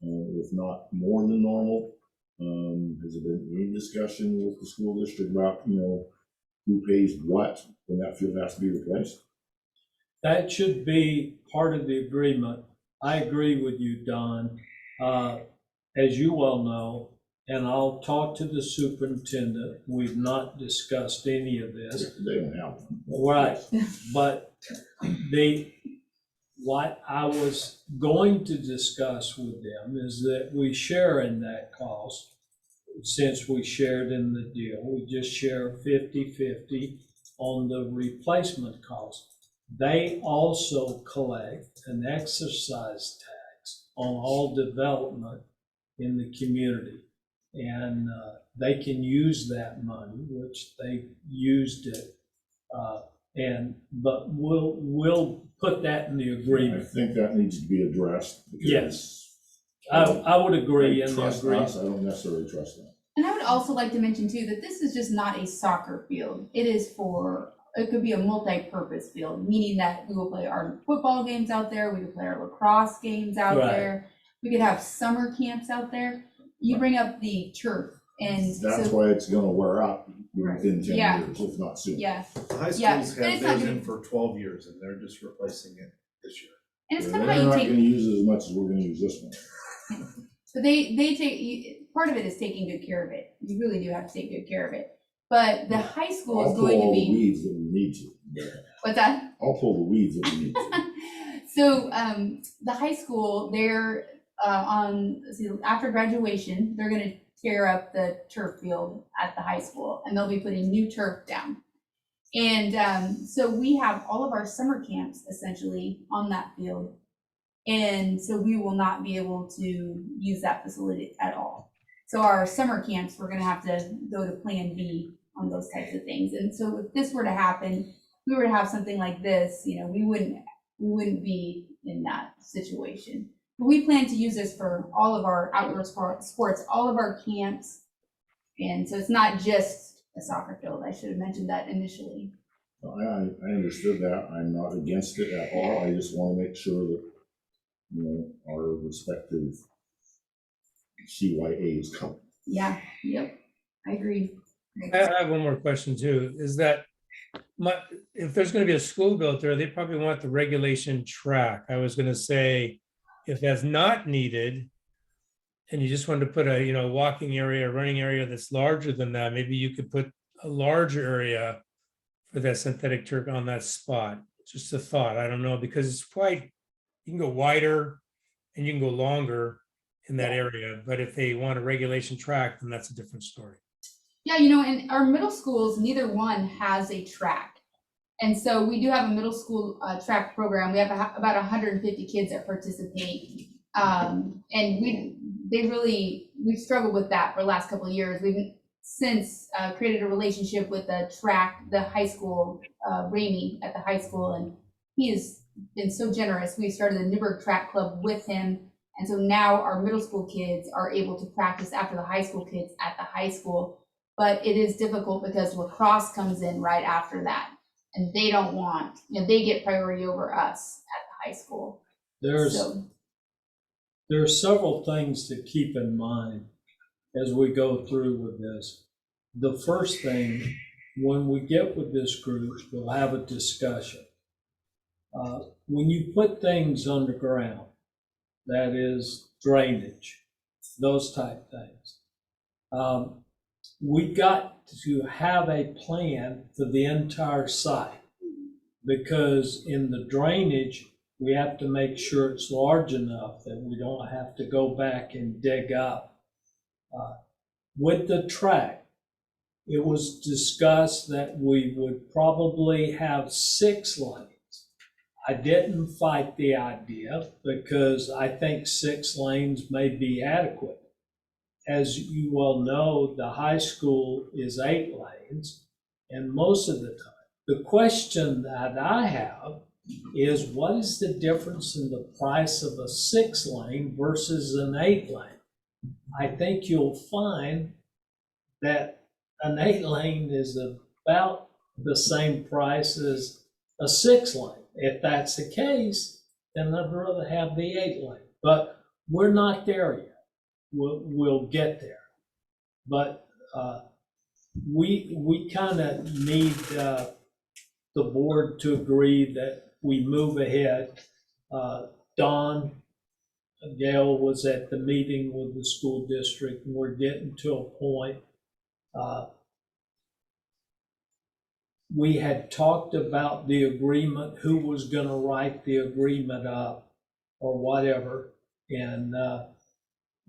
Speaker 9: if not more than normal. Has there been any discussion with the school district about, who pays what when that field has to be replaced?
Speaker 2: That should be part of the agreement. I agree with you, Don. As you well know, and I'll talk to the superintendent, we've not discussed any of this.
Speaker 9: They don't have one.
Speaker 2: Right, but what I was going to discuss with them is that we share in that cost. Since we shared in the deal, we just share 50-50 on the replacement cost. They also collect an exercise tax on all development in the community. And they can use that money, which they used it. But we'll put that in the
Speaker 9: I
Speaker 2: agreement.
Speaker 9: think that needs to be addressed.
Speaker 2: Yes. I would agree in the
Speaker 9: Trust
Speaker 2: agreement.
Speaker 9: us, I don't necessarily trust them.
Speaker 10: And I would also like to mention too, that this is just not a soccer field. It could be a multi-purpose field, meaning that we will play our football games out there, we could play our lacrosse games out
Speaker 2: Right.
Speaker 10: there. We could have summer camps out there. You bring up the turf and
Speaker 9: That's
Speaker 10: so,
Speaker 9: why it's gonna wear out within 10
Speaker 10: Yeah.
Speaker 9: years, if not sooner.
Speaker 10: yeah,
Speaker 8: The high
Speaker 10: Yeah,
Speaker 8: schools
Speaker 10: and
Speaker 8: had
Speaker 10: it's not
Speaker 8: theirs
Speaker 10: gonna-
Speaker 8: in for 12 years and they're just replacing it this year.
Speaker 10: and it's
Speaker 9: They're
Speaker 10: kind of how
Speaker 9: not
Speaker 10: you
Speaker 9: gonna
Speaker 10: take,
Speaker 9: use it as much as we're gonna use this one.
Speaker 10: but they take, part of it is taking good care of it. You really do have to take good care of it. But the high school
Speaker 9: I'll
Speaker 10: is
Speaker 9: pull
Speaker 10: going to
Speaker 9: all the
Speaker 10: be,
Speaker 9: weeds that we need to. but
Speaker 10: what's that?
Speaker 9: I'll pull the weeds if we need to.
Speaker 10: So, the high school, they're, after graduation, they're gonna tear up the turf field at the high school and they'll be putting new turf down. And, so we have all of our summer camps essentially on that field. And so we will not be able to use that facility at all. So our summer camps, we're gonna have to go to Plan B on those types of things. And so if this were to happen, we were to have something like this, we wouldn't be in that situation. But we plan to use this for all of our outdoor sports, all of our camps. And so it's not just a soccer field. I should have mentioned that initially.
Speaker 9: I understood that. I'm not against it at all. I just want to make sure that, our respective CYAs come.
Speaker 10: Yeah, yep, I agree.
Speaker 5: I have one more question too, is that if there's gonna be a school built there, they probably want the regulation track. I was gonna say, if that's not needed, and you just wanted to put a, walking area, running area that's larger than that, maybe you could put a larger area for that synthetic turf on that spot. Just a thought, I don't know, because it's quite, you can go wider and you can go longer in that area, but if they want a regulation track, then that's a different story.
Speaker 10: Yeah, in our middle schools, neither one has a track. And so we do have a middle school track program. We have about 150 kids that participate. And we've struggled with that for the last couple of years. We've since created a relationship with the high school, Renny at the high school, and he has been so generous. We started the Newburgh track club with him. And so now our middle school kids are able to practice after the high school kids at the high school. But it is difficult because lacrosse comes in right after that. And they don't want, they get priority over us at the high school.
Speaker 2: There are several things to keep in mind as we go through with this. The first thing, when we get with this group, we'll have a discussion. When you put things underground, that is drainage, those type things, we got to have a plan for the entire site, because in the drainage, we have to make sure it's large enough that we don't have to go back and dig up. With the track, it was discussed that we would probably have 6 lanes. I didn't fight the idea because I think 6 lanes may be adequate. As you well know, the high school is 8 lanes, and most of the time. The question that I have is, what is the difference in the price of a 6 lane versus an 8 lane? I think you'll find that an 8 lane is about the same price as a 6-lane. If that's the case, then I'd rather have the 8-lane. But we're not there yet. We'll get there. But we kind of need the board to agree that we move ahead. Don Gail was at the meeting with the school district, and we're getting to a point. We had talked about the agreement, who was going to write the agreement up or whatever, and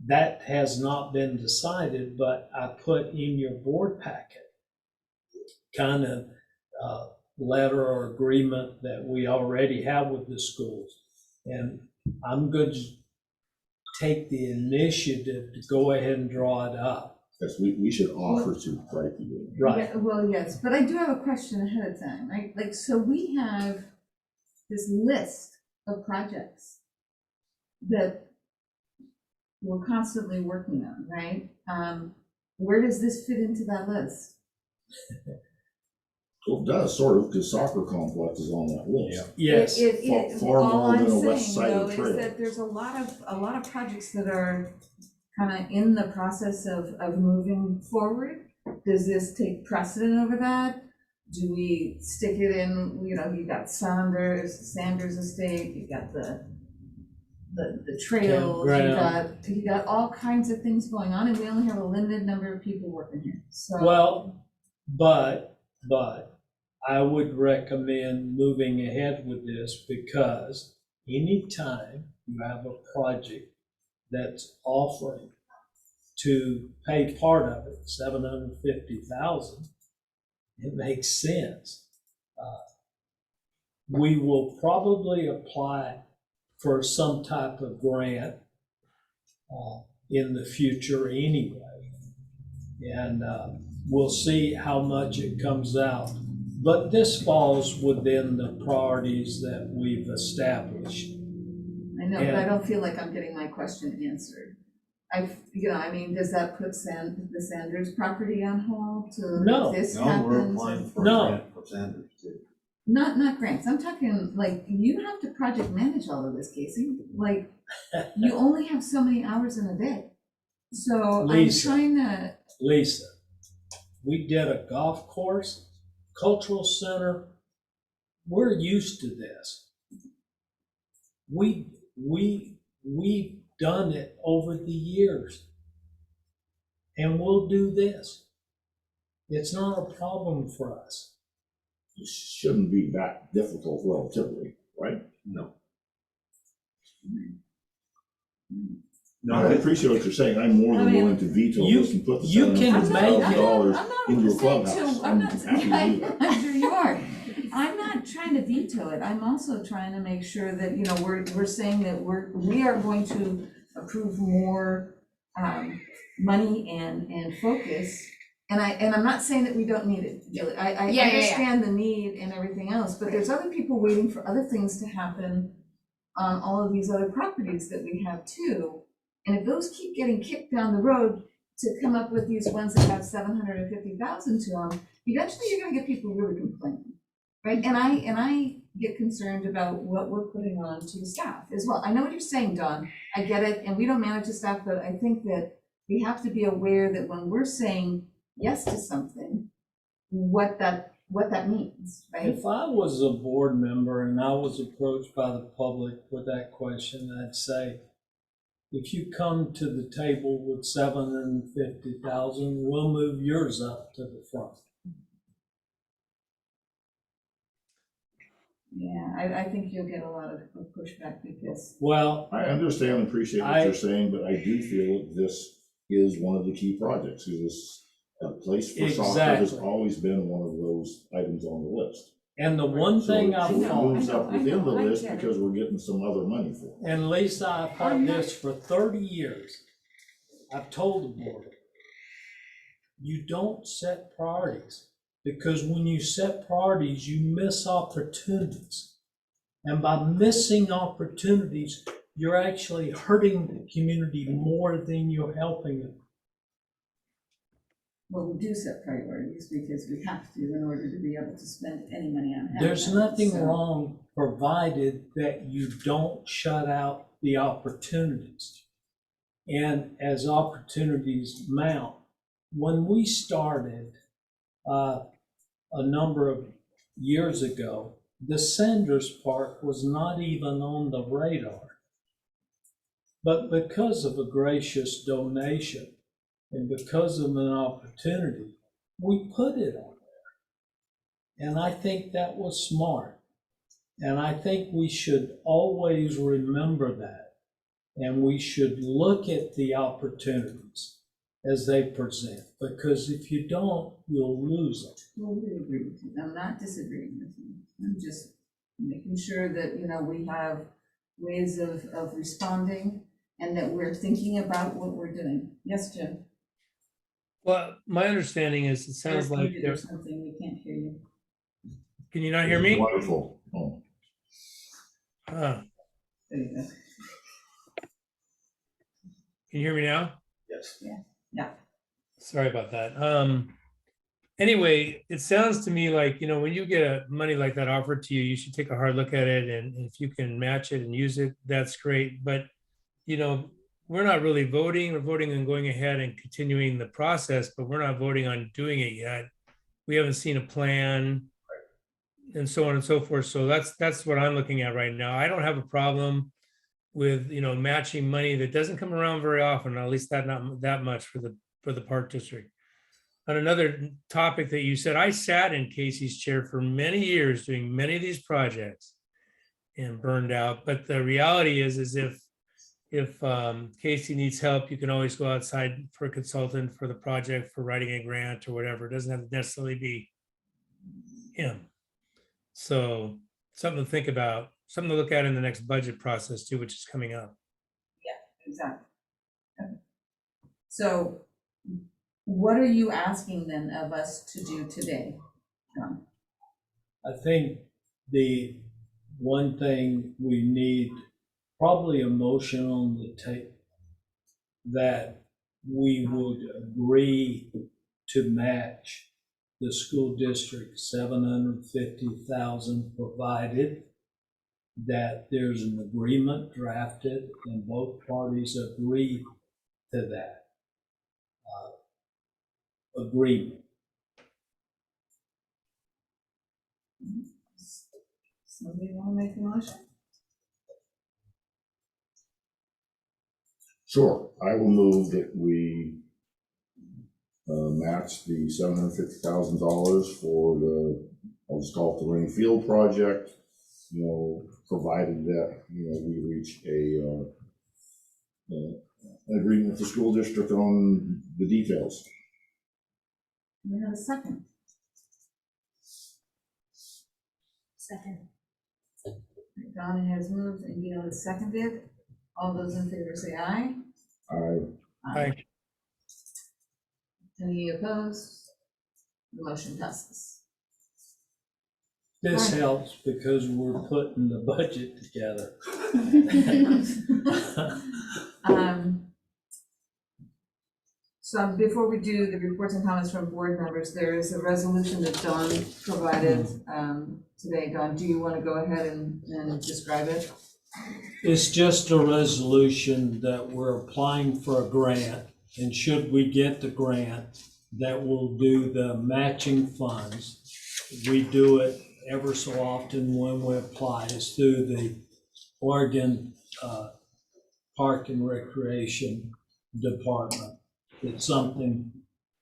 Speaker 2: that has not been decided, but I put in your board packet kind of letter or agreement that we already have with the schools. And I'm going to take the initiative to go ahead and draw it up.
Speaker 9: Yes, we should offer to write the agreement.
Speaker 2: Right.
Speaker 1: Yeah, well, yes, but I do have a question ahead of time, right? Like, so we have this list of projects that we're constantly working on, right? Where does this fit into that list?
Speaker 9: Well, it does, sort of, because soccer complex is on that list.
Speaker 2: Yes.
Speaker 9: Far
Speaker 1: All
Speaker 9: more
Speaker 1: I'm
Speaker 9: than a west
Speaker 1: saying,
Speaker 9: side
Speaker 1: though,
Speaker 9: trail.
Speaker 1: is that there's a lot of projects that are kind of in the process of moving forward. Does this take precedent over that? Do we stick it in, you know, you got Sanders Estate, you got the trails, you got all kinds of things going on, and we only have a limited number of people working here, so.
Speaker 2: Well, but I would recommend moving ahead with this, because anytime you have a project that's offering to pay part of it, $750,000, it makes sense. We will probably apply for some type of grant in the future anyway, and we'll see how much it comes out. But this falls within the priorities that we've established.
Speaker 1: I know, but I don't feel like I'm getting my question answered. I mean, does that put the Sanders property on hold till
Speaker 2: No.
Speaker 1: this
Speaker 11: No,
Speaker 1: happens?
Speaker 11: we're applying for a
Speaker 2: No.
Speaker 11: grant for Sanders too.
Speaker 1: Not grants, I'm talking, like, you have to project manage all of this, Casey. Like, you only have so many hours in a day. So I'm
Speaker 2: Lisa.
Speaker 1: trying to,
Speaker 2: Lisa, we did a golf course, cultural center. We're used to this. We've done it over the years, and we'll do this. It's not a problem for us.
Speaker 9: It shouldn't be that difficult relatively, right?
Speaker 11: No.
Speaker 9: I appreciate what you're saying. I'm more than willing to veto this and put the
Speaker 2: you can
Speaker 9: $750,000
Speaker 1: I'm not
Speaker 9: into a
Speaker 1: saying
Speaker 9: clubhouse.
Speaker 1: to, I'm not,
Speaker 9: happy to do that.
Speaker 1: I'm sure you are. I'm not trying to veto it, I'm also trying to make sure that, you know, we're saying that we are going to approve more money and focus. And I'm not saying that we don't need it, Julie. I
Speaker 10: Yeah.
Speaker 1: understand the need and everything else, but there's other people waiting for other things to happen on all of these other properties that we have too. And if those keep getting kicked down the road to come up with these ones that have 750,000 to them, eventually you're gonna get people really complaining, right? And I get concerned about what we're putting on to the staff as well. I know what you're saying, Dawn, I get it, and we don't manage the staff, but I think that we have to be aware that when we're saying yes to something, what that means, right?
Speaker 2: If I was a board member and I was approached by the public with that question, I'd say, if you come to the table with 750,000, we'll move yours up to the front.
Speaker 1: Yeah, I think you'll get a lot of pushback because.
Speaker 2: Well,
Speaker 9: I understand and appreciate what you're saying, but I do feel that this is one of the key projects. This a place for soccer has
Speaker 2: Exactly.
Speaker 9: always been one of those items on the list.
Speaker 2: and the one thing
Speaker 9: So
Speaker 2: I
Speaker 9: it
Speaker 2: fought,
Speaker 9: moves up
Speaker 1: I
Speaker 9: within the
Speaker 1: know, I
Speaker 9: list
Speaker 1: get it.
Speaker 9: because we're getting some other money for it.
Speaker 2: and Lisa, I fought
Speaker 1: I'm not-
Speaker 2: this for 30 years. I've told the board, you don't set priorities, because when you set priorities, you miss opportunities. And by missing opportunities, you're actually hurting the community more than you're helping them.
Speaker 1: well, we do set priorities because we have to in order to be able to spend any money on habitat.
Speaker 2: There's nothing
Speaker 1: so-
Speaker 2: wrong, provided that you don't shut out the opportunities. And as opportunities mount, when we started a number of years ago, the Sanders Park was not even on the radar. But because of a gracious donation and because of an opportunity, we put it on there. And I think that was smart. And I think we should always remember that. And we should look at the opportunities as they present, because if you don't, you'll lose them.
Speaker 1: Totally agree with you. I'm not disagreeing with you. I'm just making sure that, you know, we have ways of responding and that we're thinking about what we're doing. Yes, Jim?
Speaker 5: Well, my understanding is, it sounds
Speaker 1: You're
Speaker 5: like
Speaker 1: muted or
Speaker 5: there's,
Speaker 1: something, we can't hear you.
Speaker 5: can you not hear me?
Speaker 9: Wonderful. Oh.
Speaker 5: Huh.
Speaker 1: There you go.
Speaker 5: Can you hear me now?
Speaker 8: Yes.
Speaker 1: Yeah.
Speaker 5: Sorry about that. Anyway, it sounds to me like, you know, when you get money like that offered to you, you should take a hard look at it, and if you can match it and use it, that's great. But, you know, we're not really voting. We're voting on going ahead and continuing the process, but we're not voting on doing it yet. We haven't seen a plan and so on and so forth. So that's what I'm looking at right now. I don't have a problem with, you know, matching money that doesn't come around very often, at least not that much for the park district. On another topic that you said, I sat in Casey's chair for many years doing many of these projects and burned out. But the reality is if Casey needs help, you can always go outside for a consultant for the project, for writing a grant or whatever. It doesn't have to necessarily be him. So something to think about, something to look at in the next budget process too, which is coming up.
Speaker 1: Exactly. Okay. So what are you asking then of us to do today, John?
Speaker 2: I think the one thing we need, probably a motion on the tape, that we would agree to match the school district $750,000, provided that there's an agreement drafted and both parties agree to that agreement.
Speaker 1: Somebody want to make a motion?
Speaker 9: Sure, I will move that we match the $750,000 for the, I'll just call it the Renny Field project, you know, provided that, you know, we reach an agreement with the school district on the details.
Speaker 1: We have a second.
Speaker 4: Second.
Speaker 1: Donna has moved and Guido has seconded. All those in favor say aye.
Speaker 5: Aye.
Speaker 1: Any opposed? The motion passes.
Speaker 2: This
Speaker 1: Right.
Speaker 2: helps because we're putting the budget together.
Speaker 1: So before we do the reports and comments from board members, there is a resolution that Dawn provided today. Dawn, do you want to go ahead and describe it?
Speaker 2: It's just a resolution that we're applying for a grant, and should we get the grant, that will do the matching funds. We do it ever so often when we apply, is through the Oregon Park and Recreation Department. It's something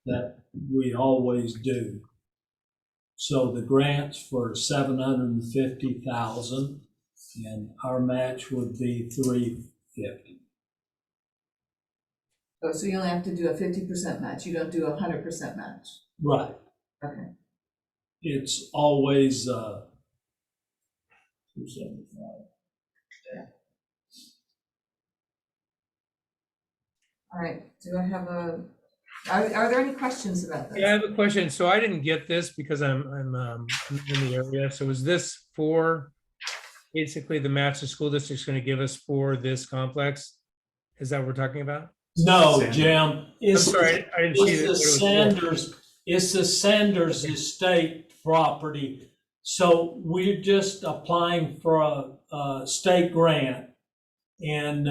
Speaker 2: that we always do. So the grant's for $750,000, and our match would be $350,000.
Speaker 1: Oh, so you only have to do a 50% match, you don't do a 100% match?
Speaker 2: Right.
Speaker 1: Okay.
Speaker 2: It's always 275.
Speaker 1: All right, do I have are there any questions about this?
Speaker 5: Yeah, I have a question. So I didn't get this because I'm in the area. So is this for basically the match the school district's going to give us for this complex? Is that what we're talking about?
Speaker 2: No, Jim,
Speaker 5: I'm
Speaker 2: it's,
Speaker 5: sorry, I didn't see
Speaker 2: it's
Speaker 5: that.
Speaker 2: the
Speaker 5: what it was for.
Speaker 2: Sanders, it's the Sanders estate property. So we're just applying for a state grant. And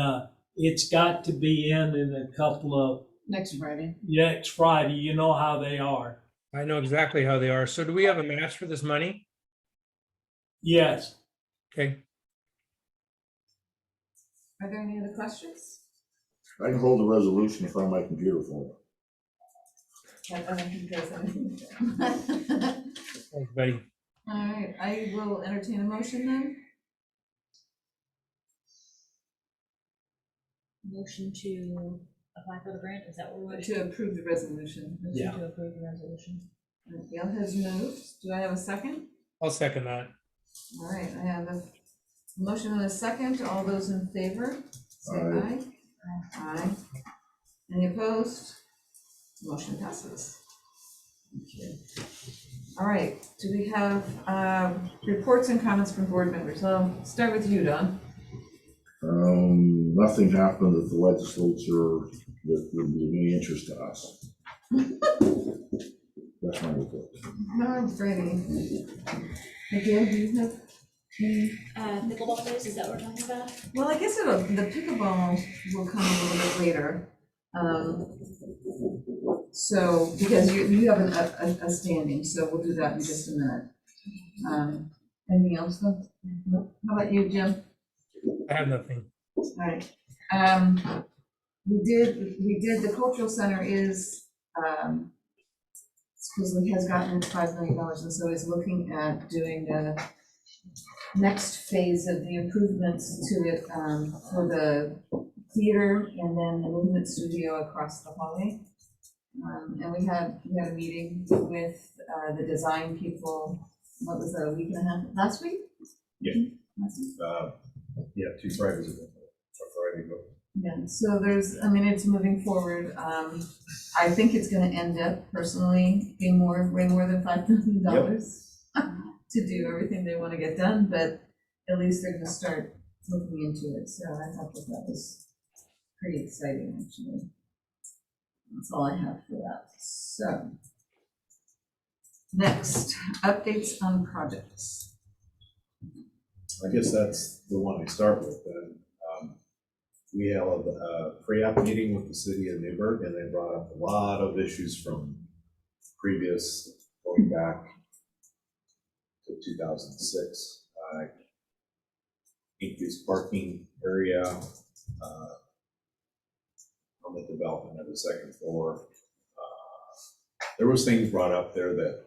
Speaker 2: it's got to be in a couple of,
Speaker 1: Next Friday.
Speaker 2: next Friday, you know how they are.
Speaker 5: I know exactly how they are. So do we have a match for this money?
Speaker 2: Yes.
Speaker 5: Okay.
Speaker 1: Are there any other questions?
Speaker 9: I can hold the resolution in front of my computer for you.
Speaker 1: I don't think there's anything.
Speaker 5: Thanks, buddy.
Speaker 1: All right, I will entertain a motion then.
Speaker 4: Motion to apply for the grant, is that what we're?
Speaker 1: To approve the resolution.
Speaker 2: Yeah.
Speaker 4: To approve the resolution.
Speaker 1: Gail has moved. Do I have a second?
Speaker 5: I'll second that.
Speaker 1: All right, I have a motion and a second. All those in favor, say aye. Aye. Any opposed? Motion passes. Thank you. All right, do we have reports and comments from board members? I'll start with you, Don.
Speaker 9: Nothing happened at the legislature that would be of any interest to us. That's my report.
Speaker 1: No, Renny. Gail, do you have any?
Speaker 4: Pickleball players, is that what we're talking about?
Speaker 1: Well, I guess the pickleball will come a little bit later. So, because you have a standing, so we'll do that in just a minute. Anything else though? No? How about you, Jim?
Speaker 5: I have nothing.
Speaker 1: All right. We did, the cultural center is, supposedly has gotten $5 million, and so is looking at doing the next phase of the improvements to it, for the theater and then the movement studio across the hallway. And we had a meeting with the design people, what was that, a week and a half, last week?
Speaker 8: Yeah.
Speaker 1: Last week?
Speaker 8: Yeah, 2 Fridays ago, or Friday ago.
Speaker 1: Yeah, so it's moving forward. I think it's gonna end up personally being way more than $5 million to do everything they wanna get done, but at least they're gonna start looking into it, so I thought that was pretty exciting, actually. That's all I have for that. So, next, updates on projects.
Speaker 8: I guess that's the one I start with then. We held a pre-app meeting with the city of Newburgh, and they brought up a lot of issues from previous, going back to 2006. Increased parking area on the development of the second floor. There was things brought up there that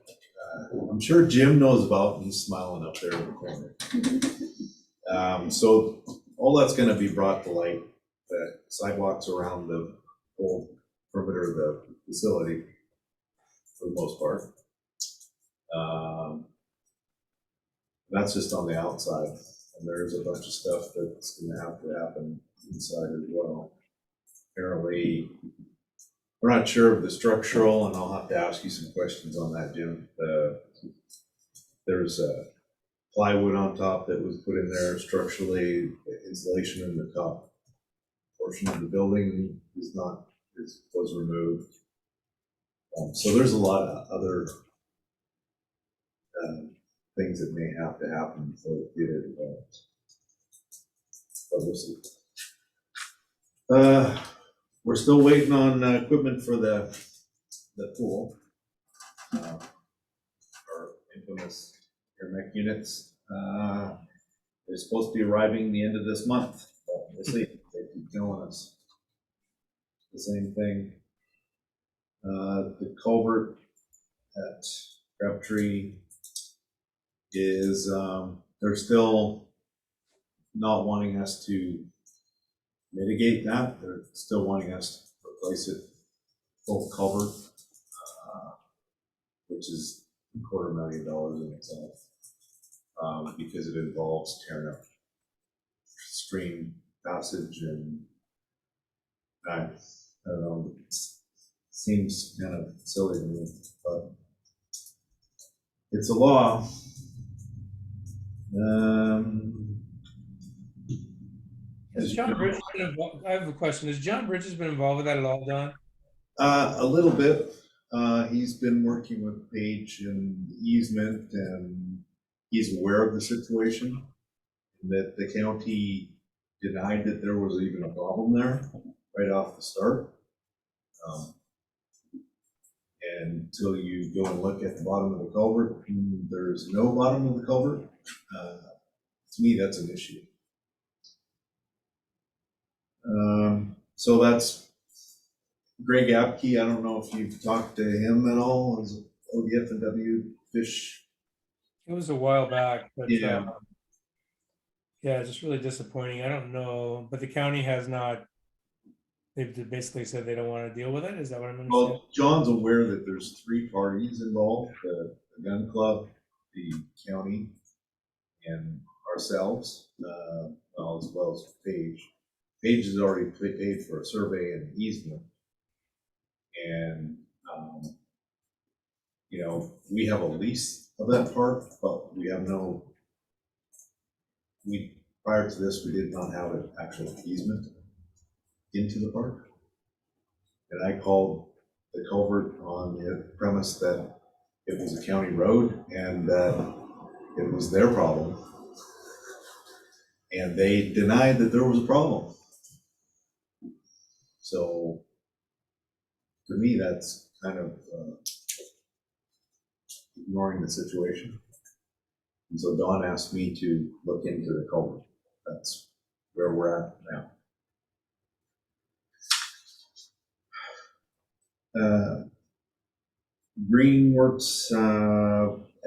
Speaker 8: I'm sure Jim knows about, and he's smiling up there in the corner. So all that's going to be brought to light, the sidewalks around the whole perimeter of the facility, for the most part. That's just on the outside, and there's a bunch of stuff that's going to have to happen inside as well. Apparently, we're not sure of the structural, and I'll have to ask you some questions on that, Jim. There's a plywood on top that was put in there structurally. Insulation in the top portion of the building was removed. So there's a lot of other things that may have to happen before the theater develops. But we'll see. We're still waiting on equipment for the pool. Our infamous air mech units. They're supposed to be arriving the end of this month, but we'll see. They keep telling us the same thing. The culvert at Crabtree is, they're still not wanting us to mitigate that. They're still wanting us to replace it full culvert, which is $250,000 in itself, because it involves tearing up stream passage, and I don't know, it seems kind of silly to me, but it's a law.
Speaker 5: Has John Bridges been involved? I have a question. Has John Bridges been involved with that at all, Don?
Speaker 8: A little bit. He's been working with Paige and easement, and he's aware of the situation, that the county denied that there was even a problem there right off the start. And until you go and look at the bottom of the culvert, there's no bottom of the culvert. To me, that's an issue. So that's Greg Apke. I don't know if you've talked to him at all. Is ODF and W fish?
Speaker 5: It was a while back, but
Speaker 8: Yeah.
Speaker 5: Yeah, it's just really disappointing. I don't know, but the county has not. They've basically said they don't want to deal with it. Is that what I'm understanding?
Speaker 8: Well, John's aware that there's 3 parties involved: the gun club, the county, and ourselves, as well as Paige. Paige has already paid for a survey and easement, and you know, we have a lease of that park, but we have no. Prior to this, we did not have an actual easement into the park, and I called the culvert on the premise that it was a county road and that it was their problem, and they denied that there was a problem. So to me, that's kind of ignoring the situation. And so Don asked me to look into the culvert. That's where we're at now. Greenworks,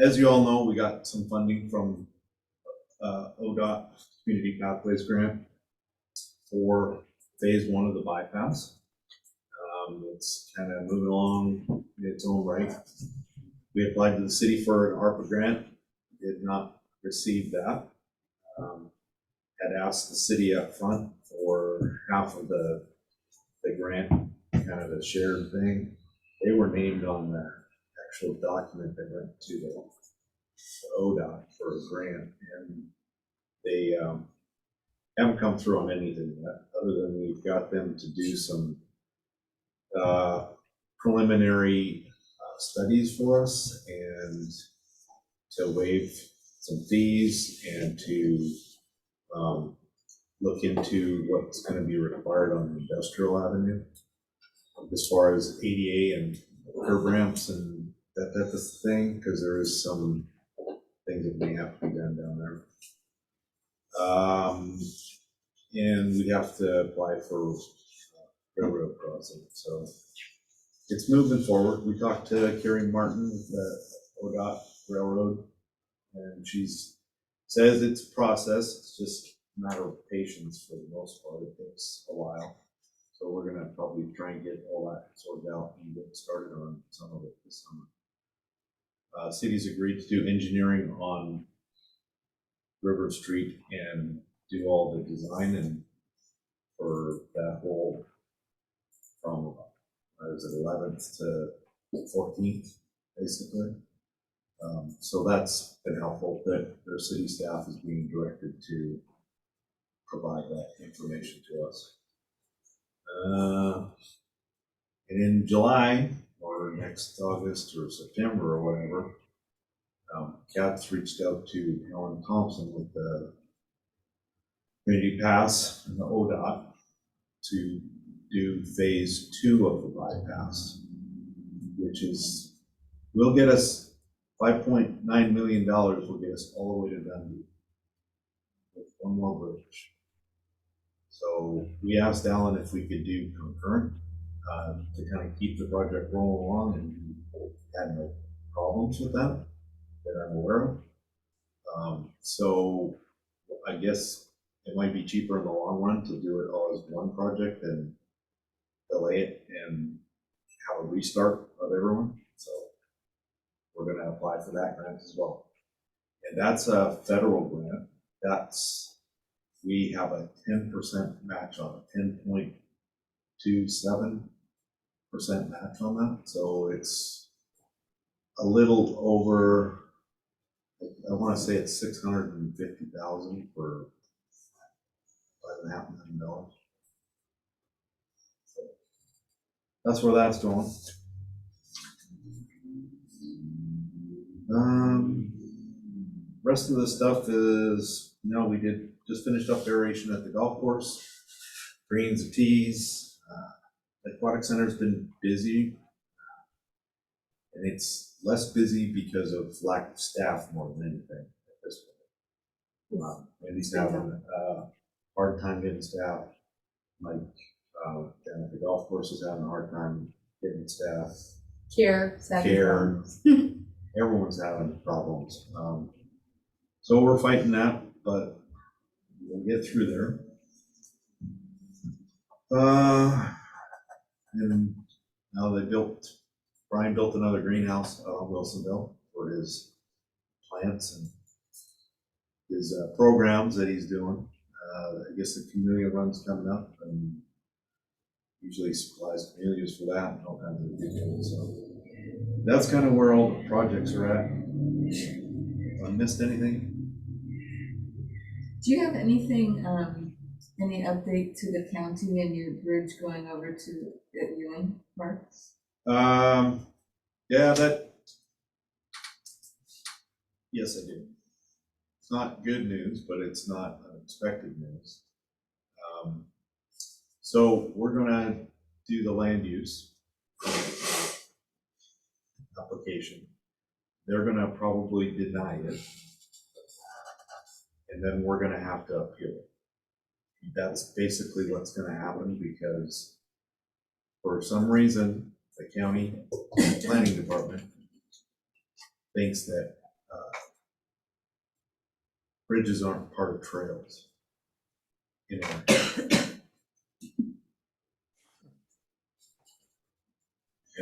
Speaker 8: as you all know, we got some funding from ODOT Community Pathways Grant for phase 1 of the bypass. It's kind of moving along in its own right. We applied to the city for an ARPA grant, did not receive that. Had asked the city up front for half of the grant, kind of a shared thing. They were named on the actual document that went to the ODOT for a grant, and they haven't come through on anything yet, other than we've got them to do some preliminary studies for us, and to waive some fees, and to look into what's going to be required on the industrial avenue as far as ADA and curb ramps and that type of thing, because there is some things that may have to be done down there. And we have to apply for railroad crossing. So it's moving forward. We talked to Carrie Martin with the ODOT Railroad, and she says it's a process. It's just a matter of patience for the most part. It takes a while. So we're gonna probably try and get all that sorted out and get started on some of it this summer. Cities agreed to do engineering on River Street and do all the design and for that whole from 11th to 14th, basically. So that's been helpful that their city staff is being directed to provide that information to us. And in July, or next August or September or whatever, CATS reached out to Helen Thompson with the Community Pass and the ODOT to do phase 2 of the bypass, which will get us $5.9 million, will get us all the way to Dundee with one more bridge. So we asked Alan if we could do concurrent to kind of keep the project rolling along, and we had no problems with that I'm aware of. So I guess it might be cheaper in the long run to do it all as one project than delay it and have a restart of everyone. So we're going to apply for that grant as well. And that's a federal grant. We have a 10% match on it, 10.27% match on that. So it's a little over, I want to say it's $650,000 for
Speaker 11: $5.5 million. So that's where that's going. Rest of the stuff is, we just finished up aeration at the golf course, greens and tees. The aquatic center's been busy, and it's less busy because of lack of staff more than anything at this point. Andy's having a hard time getting staff. Like down at the golf course is having a hard time getting staff.
Speaker 10: Care.
Speaker 11: Everyone's having problems. So we're fighting that, but we'll get through there. And now Brian built another greenhouse out of Wilsonville for his plants and his programs that he's doing. I guess the Camellia Run's coming up, and usually supplies camellias for that and all kinds of good things. So that's kind of where all the projects are at. If I missed anything?
Speaker 1: Do you have anything, any update to the county and your bridge going over to at Ewing Park?
Speaker 11: Yes, I do. It's not good news, but it's not unexpected news. So we're gonna do the land use application. They're gonna probably deny it, and then we're gonna have to appeal it. That's basically what's gonna happen, because for some reason, the county planning department thinks that bridges aren't part of trails. And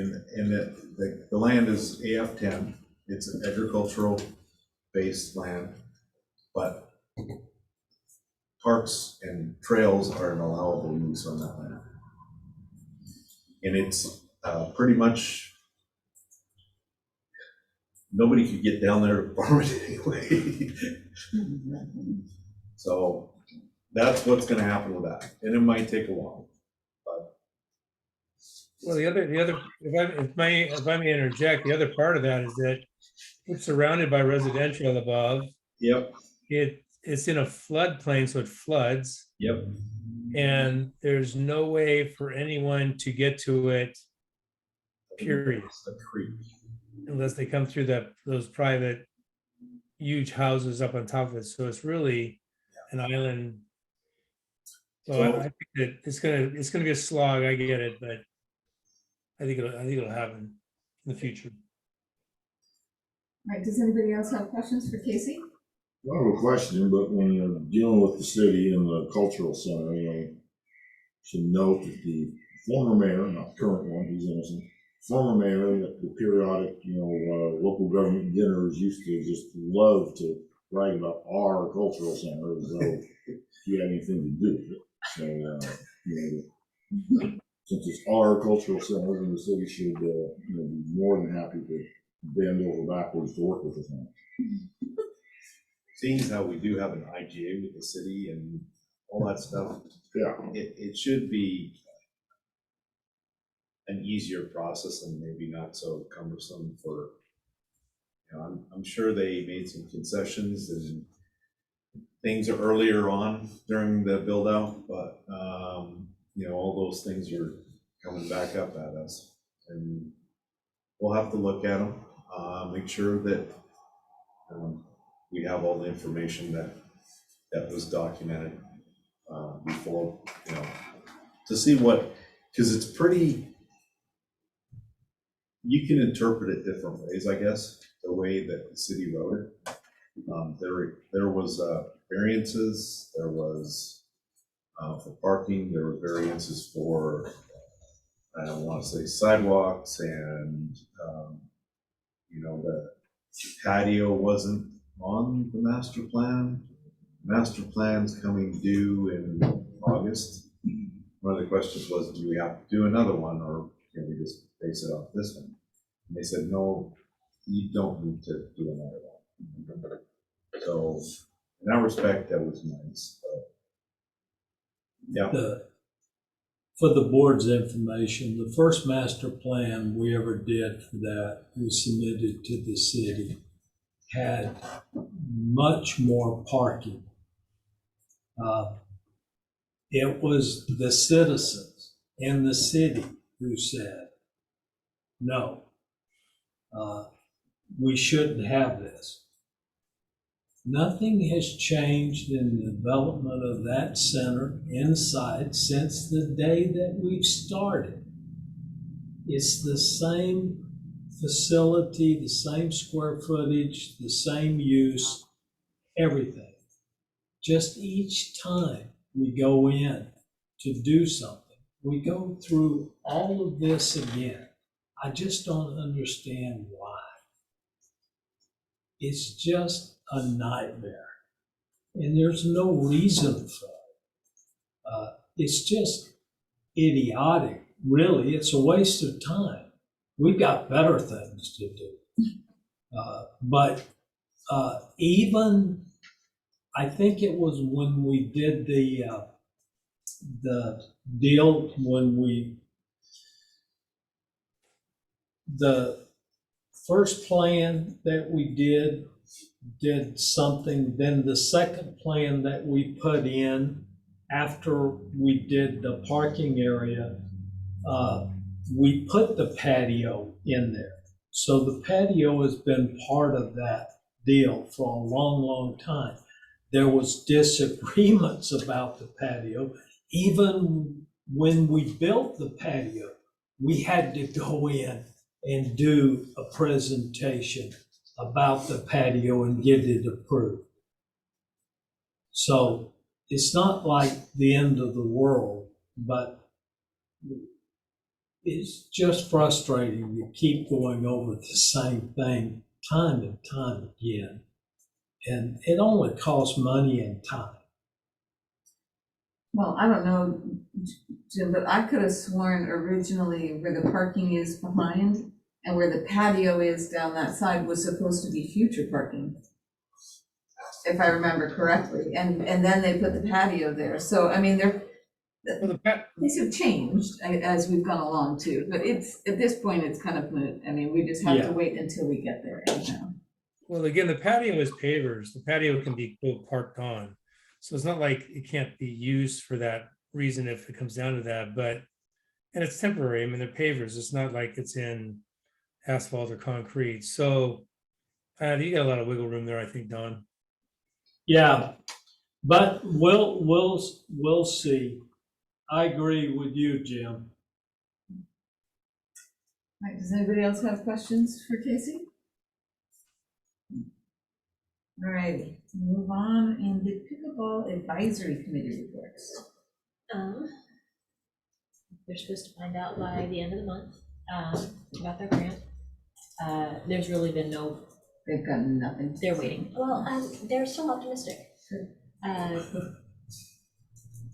Speaker 11: the land is AF10. It's an agricultural based land, but parks and trails are an allowable use on that land. And it's pretty much, nobody could get down there to farm it anyway. So that's what's gonna happen with that. And it might take a while, but.
Speaker 5: Well, the other, if I may interject, the other part of that is that it's surrounded by residential above.
Speaker 11: Yep.
Speaker 5: It's in a floodplain, so it floods.
Speaker 11: Yep.
Speaker 5: And there's no way for anyone to get to it, period.
Speaker 11: A creek.
Speaker 5: Unless they come through those private huge houses up on top of it. So it's really an island. So I think that it's gonna be a slog. I get it, but I think it'll happen in the future.
Speaker 1: All right, does anybody else have questions for Casey?
Speaker 9: I don't have a question, but when you're dealing with the city and the cultural center, should note that the former mayor, not the current one, he's innocent, former mayor at the periodic, local government dinners used to just love to write about our cultural center as though he had anything to do with it. So, since it's our cultural center, then the city should be more than happy to bend over backwards to work with us on it.
Speaker 11: Seeing as how we do have an IGA with the city and all that stuff, it should be an easier process and maybe not so cumbersome for, I'm sure they made some concessions and things earlier on during the build out, but all those things are coming back up at us, and we'll have to look at them, make sure that we have all the information that was documented before, to see because it's pretty, you can interpret it different ways, I guess, the way that the city wrote it. There was variances, there was for parking, there were variances for, I don't want to say sidewalks, and the patio wasn't on the master plan. Master plan's coming due in August. One of the questions was, do we have to do another one, or can we just base it off this one? And they said, no, you don't need to do another one. So in that respect, that was nice. Yeah.
Speaker 2: For the board's information, the first master plan we ever did for that, we submitted to the city, had much more parking. It was the citizens in the city who said, no, we shouldn't have this. Nothing has changed in the development of that center inside since the day that we've started. It's the same facility, the same square footage, the same use, everything. Just each time we go in to do something, we go through all of this again. I just don't understand why. It's just a nightmare. And there's no reason for it. It's just idiotic, really. It's a waste of time. We've got better things to do. But even, I think it was when we did the deal, the first plan that we did something, then the second plan that we put in after we did the parking area, we put the patio in there. So the patio has been part of that deal for a long, long time. There was disagreements about the patio. Even when we built the patio, we had to go in and do a presentation about the patio and get it approved. So it's not like the end of the world, but it's just frustrating to keep going over the same thing time and time again. And it only costs money and time.
Speaker 1: Well, I don't know, Jim, but I could have sworn originally where the parking is behind and where the patio is down that side was supposed to be future parking, if I remember correctly. And then they put the patio there. So, I mean, things have changed as we've gone along too. But it's, at this point, it's kind of moot. I mean, we just have to wait until we get there anyhow.
Speaker 5: Well, again, the patio is pavers. The patio can be quote parked on. So it's not like it can't be used for that reason if it comes down to that, but, and it's temporary. I mean, they're pavers. It's not like it's in asphalt or concrete. So you got a lot of wiggle room there, I think, Don.
Speaker 2: Yeah, but we'll see. I agree with you, Jim.
Speaker 1: All right, does anybody else have questions for Casey? All right, move on in the Pickleball Advisory Committee reports.
Speaker 4: They're supposed to find out by the end of the month about their grant. There's really been no.
Speaker 1: They've got nothing.
Speaker 4: They're waiting. Well, they're still optimistic.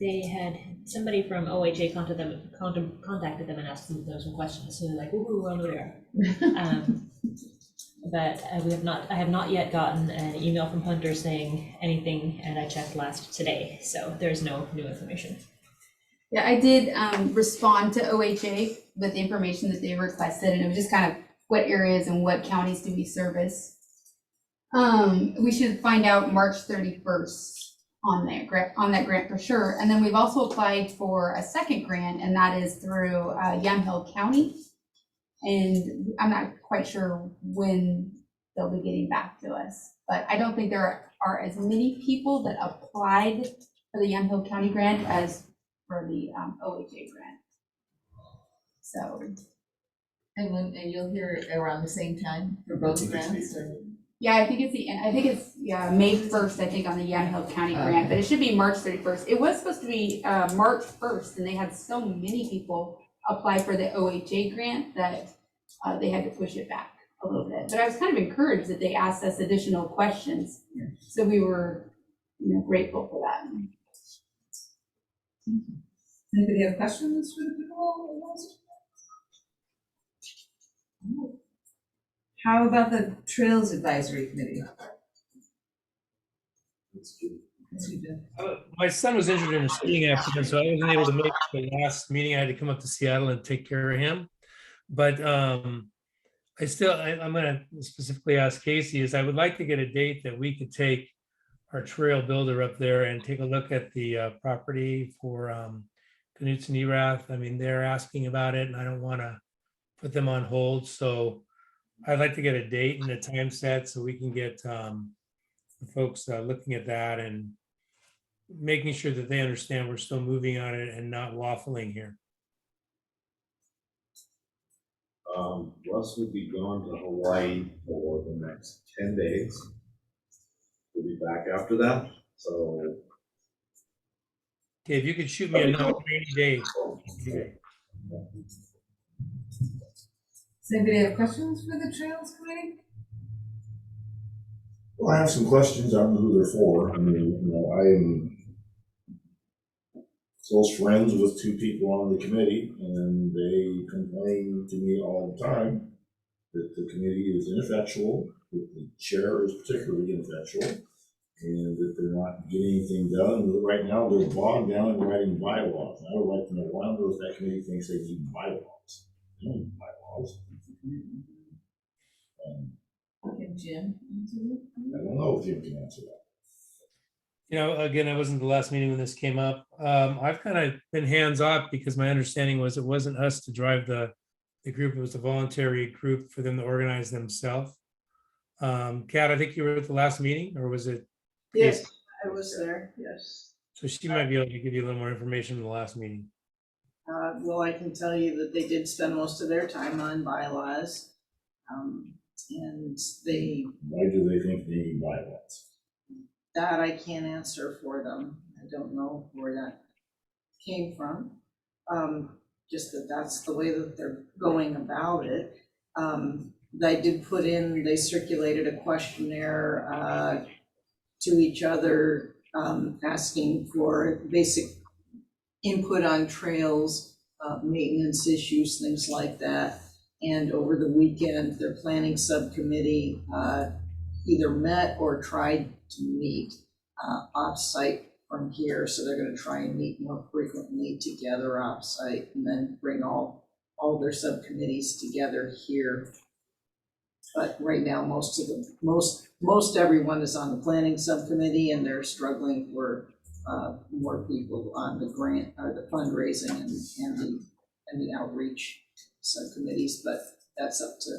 Speaker 4: They had somebody from OHA contacted them and asked them those some questions. So they're like, "Ooh, we're over there." But I have not yet gotten an email from Hunter saying anything, and I checked last today, so there's no new information.
Speaker 10: Yeah, I did respond to OHA with the information that they requested, and it was just kind of what areas and what counties do we service. We should find out March 31st on that grant for sure. And then we've also applied for a second grant, and that is through Yamhill County. And I'm not quite sure when they'll be getting back to us, but I don't think there are as many people that applied for the Yamhill County grant as for the OHA grant. So.
Speaker 1: And you'll hear it around the same time for both grants? Or?
Speaker 10: Yeah, I think it's May 1st, I think, on the Yamhill County grant, but it should be March 31st. It was supposed to be March 1st, and they had so many people apply for the OHA grant that they had to push it back a little bit. But I was kind of encouraged that they asked us additional questions. So we were, grateful for that.
Speaker 1: Anybody have questions for the Pickleball advisory? How about the Trails Advisory Committee? Yes, you do.
Speaker 5: My son was injured in a skiing accident, so I wasn't able to make the last meeting. I had to come up to Seattle and take care of him. But I'm gonna specifically ask Casey, is I would like to get a date that we could take our trail builder up there and take a look at the property for Kittleson Erath. I mean, they're asking about it and I don't want to put them on hold. So I'd like to get a date and a time set so we can get the folks looking at that and making sure that they understand we're still moving on it and not waffling here.
Speaker 11: Russ will be gone to Hawaii for the next 10 days. We'll be back after that, so.
Speaker 5: Okay, if you could shoot me a number 90 days.
Speaker 1: Does anybody have questions for the Trails Committee?
Speaker 9: Well, I have some questions. I don't know who they're for. I mean, you know, I am close friends with two people on the committee, and they complain to me all the time that the committee is ineffectual, that the chair is particularly ineffectual, and that they're not getting anything done. And right now, they're bogged down in writing bylaws. And I would like to know why on earth that committee thinks they need bylaws. They don't need bylaws.
Speaker 1: Can Jim answer it?
Speaker 9: I don't know if Jim can answer that.
Speaker 5: You know, again, I wasn't the last meeting when this came up. I've kind of been hands off because my understanding was it wasn't us to drive the group. It was a voluntary group for them to organize themselves. Kat, I think you were at the last meeting, or was it?
Speaker 3: Yes, I was there, yes.
Speaker 5: So she might be able to give you a little more information from the last meeting.
Speaker 3: Well, I can tell you that they did spend most of their time on bylaws. And
Speaker 9: Why do they think they need bylaws?
Speaker 3: that I can't answer for them. I don't know where that came from. Just that that's the way that they're going about it. They did put in, they circulated a questionnaire to each other, asking for basic input on trails, maintenance issues, things like that. And over the weekend, their planning subcommittee either met or tried to meet off-site from here. So they're going to try and meet more frequently together off-site and then bring all their subcommittees together here. But right now, most everyone is on the planning subcommittee, and they're struggling for more people on the grant or the fundraising and the outreach subcommittees. But that's up to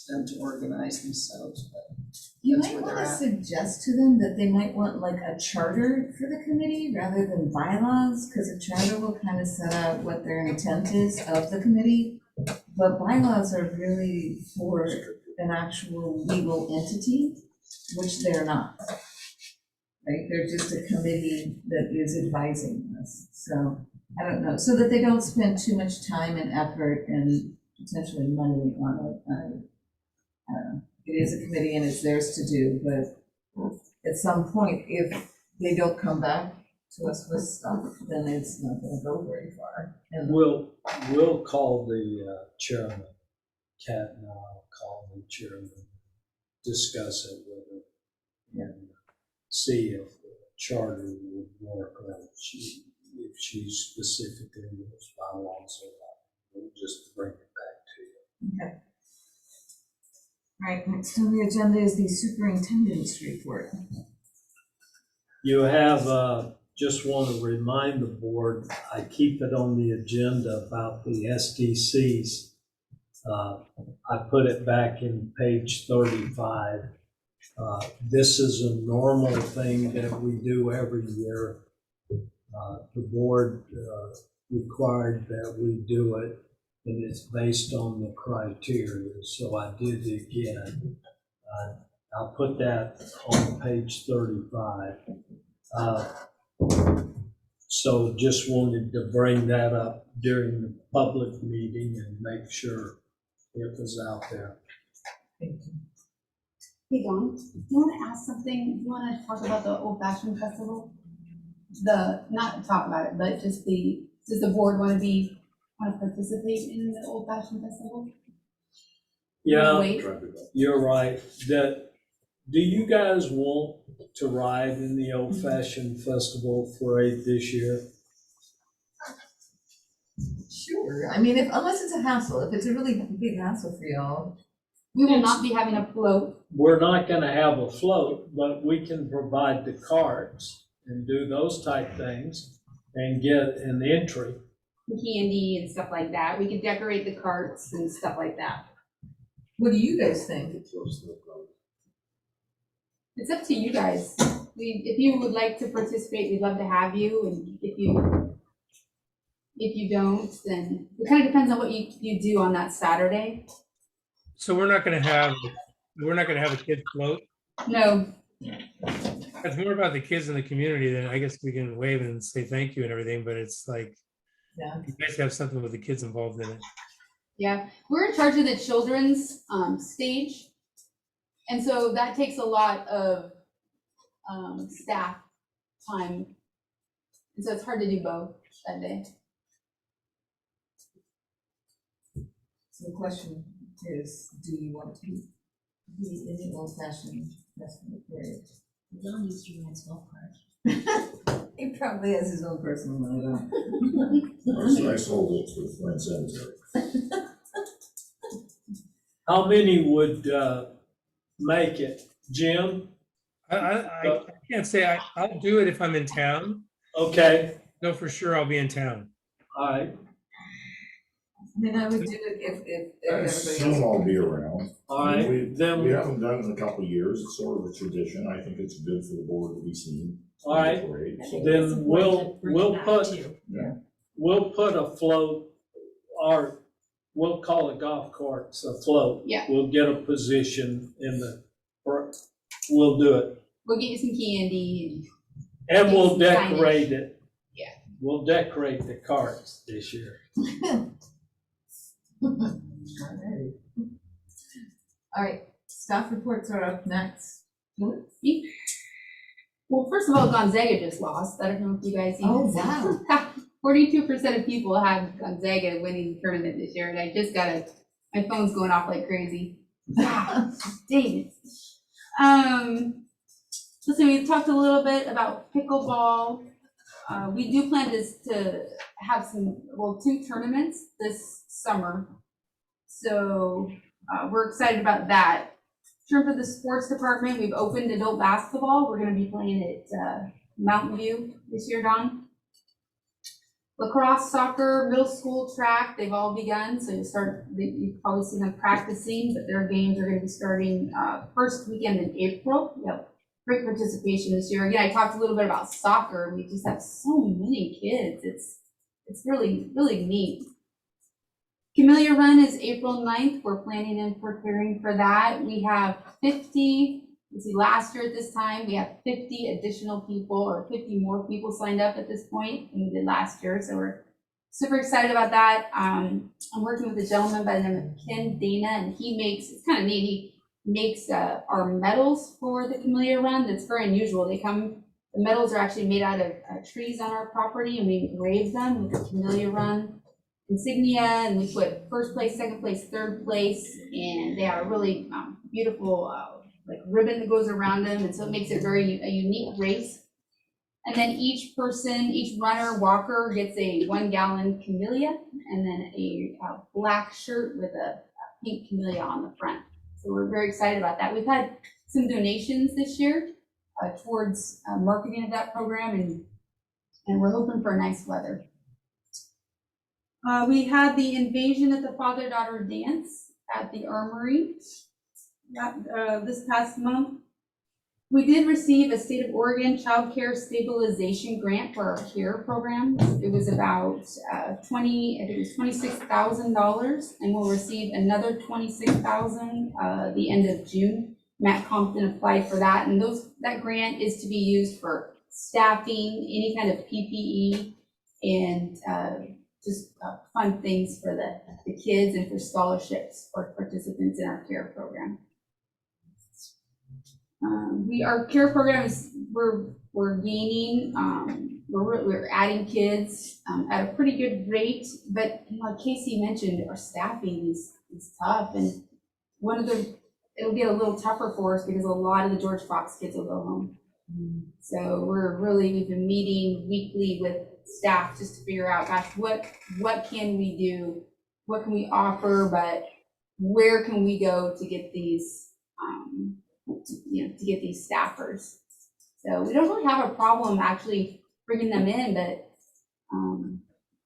Speaker 3: them to organize themselves. But
Speaker 1: You
Speaker 3: that's
Speaker 1: might
Speaker 3: where
Speaker 1: want
Speaker 3: they're
Speaker 1: to
Speaker 3: at.
Speaker 1: suggest to them that they might want like a charter for the committee rather than bylaws, because a charter will kind of set out what their intent is of the committee. But bylaws are really for an actual legal entity, which they're not. Right? They're just a committee that is advising us. So I don't know, so that they don't spend too much time and effort and potentially money on it. I don't know. It is a committee and it's theirs to do, but at some point, if they don't come back to us with stuff, then it's not gonna go very far. And
Speaker 2: We'll call the chairman, Kat and I'll call the chairman, discuss it with her and see if the charter would work or if she's specifically those bylaws or not. We'll just bring it back to you.
Speaker 1: Okay. All right, next on the agenda is the superintendent's report.
Speaker 2: You have, just want to remind the board, I keep it on the agenda about the SDCs. I put it back in page 35. This is a normal thing that we do every year. The board required that we do it, and it's based on the criteria, so I did it again. I'll put that on page 35. So just wanted to bring that up during the public meeting and make sure it was out there.
Speaker 10: Hey, Dawn, do you want to ask something? You want to talk about the Old Fashioned Festival? Not talk about it, but just does the board want to participate in the Old Fashioned Festival?
Speaker 2: Yeah,
Speaker 10: Wait.
Speaker 2: you're right. That Do you guys want to ride in the Old Fashioned Festival parade this year?
Speaker 1: Sure, I mean, unless it's a hassle, if it's a really big hassle for y'all.
Speaker 10: We will not be having a float.
Speaker 2: We're not gonna have a float, but we can provide the carts and do those type things and get an entry.
Speaker 10: Candy and stuff like that. We could decorate the carts and stuff like that.
Speaker 1: What do you guys think?
Speaker 10: It's up to you guys. If you would like to participate, we'd love to have you, and if you don't, then it kind of depends on what you do on that Saturday.
Speaker 5: So we're not gonna have a kid float.
Speaker 10: No,
Speaker 5: It's more about the kids in the community. Then I guess we can wave and say thank you and everything, but it's like,
Speaker 1: Yeah.
Speaker 5: you guys have something with the kids involved in it.
Speaker 10: yeah, we're in charge of the children's stage, and so that takes a lot of staff time, and so it's hard to do both that day.
Speaker 1: So the question is, do you want to be in the Old Fashioned Festival parade?
Speaker 4: John used to ride golf cart.
Speaker 1: He probably has his own personal motive.
Speaker 9: I sold it to the Flint Cemetery.
Speaker 2: How many would make it? Jim?
Speaker 5: I can't say I'll do it if I'm in town.
Speaker 2: Okay,
Speaker 5: No, for sure I'll be in town.
Speaker 2: all right,
Speaker 1: I mean, I would do it if
Speaker 9: I
Speaker 1: everybody
Speaker 9: assume
Speaker 1: else.
Speaker 9: I'll be around.
Speaker 2: all right.
Speaker 9: We
Speaker 2: Then,
Speaker 9: haven't done it in a couple of years. It's sort of a tradition. I think it's good for the board to be seen.
Speaker 2: all right,
Speaker 9: Parade, so-
Speaker 2: then we'll put a float, or we'll call a golf cart a float.
Speaker 10: Yeah.
Speaker 2: We'll get a position we'll do it.
Speaker 10: We'll get you some candy.
Speaker 2: And we'll
Speaker 10: Get some
Speaker 2: decorate it.
Speaker 10: Yeah.
Speaker 2: We'll decorate the carts this year.
Speaker 1: Alrighty. All right, staff reports are up next.
Speaker 10: Well, first of all, Gonzaga just lost. I don't know if you guys.
Speaker 1: Oh, wow.
Speaker 10: 42% of people had Gonzaga winning the tournament this year, and I just got my phone's going off like crazy. Dang it. So we talked a little bit about pickleball. We do plan to have two tournaments this summer. So we're excited about that. In terms of the sports department, we've opened adult basketball. We're gonna be playing at Mountain View this year, Don. Lacrosse, soccer, middle school, track, they've all begun. So you've probably seen them practicing, but their games are gonna be starting first weekend in April. Yep. Great participation this year. Again, I talked a little bit about soccer. We just have so many kids. It's really, really neat. Camellia Run is April 9th. We're planning and preparing for that. We have 50, last year at this time, we have 50 additional people, or 50 more people signed up at this point than we did last year. So we're super excited about that. I'm working with a gentleman by the name of Ken Dana, and it's kind of neat, he makes our medals for the Camellia Run. That's very unusual. The medals are actually made out of trees on our property, and we engrave them with the Camellia Run insignia, and we put first place, second place, third place, and they are really beautiful like ribbon that goes around them, and so it makes it a unique race. And then each runner, walker gets a 1 gallon Camellia, and then a black shirt with a pink Camellia on the front. So we're very excited about that. We've had some donations this year towards marketing of that program, and we're hoping for nice weather. We had the Invasion at the Father-Daughter Dance at the Armory this past month. We did receive a State of Oregon Child Care Stabilization Grant for our CARE program. It was about $26,000, and we'll receive another $26,000 the end of June. Matt Compton applied for that, and that grant is to be used for staffing, any kind of PPE, and just fun things for the kids, and for scholarships for participants in our CARE program. Our CARE program we're gaining, we're adding kids at a pretty good rate, but like Casey mentioned, our staffing is tough, and one of the it'll get a little tougher for us because a lot of the George Fox kids will go home. So we've been meeting weekly with staff just to figure out, gosh, what can we do? What can we offer? But where can we go to get these, to get these staffers? So we don't really have a problem actually bringing them in, but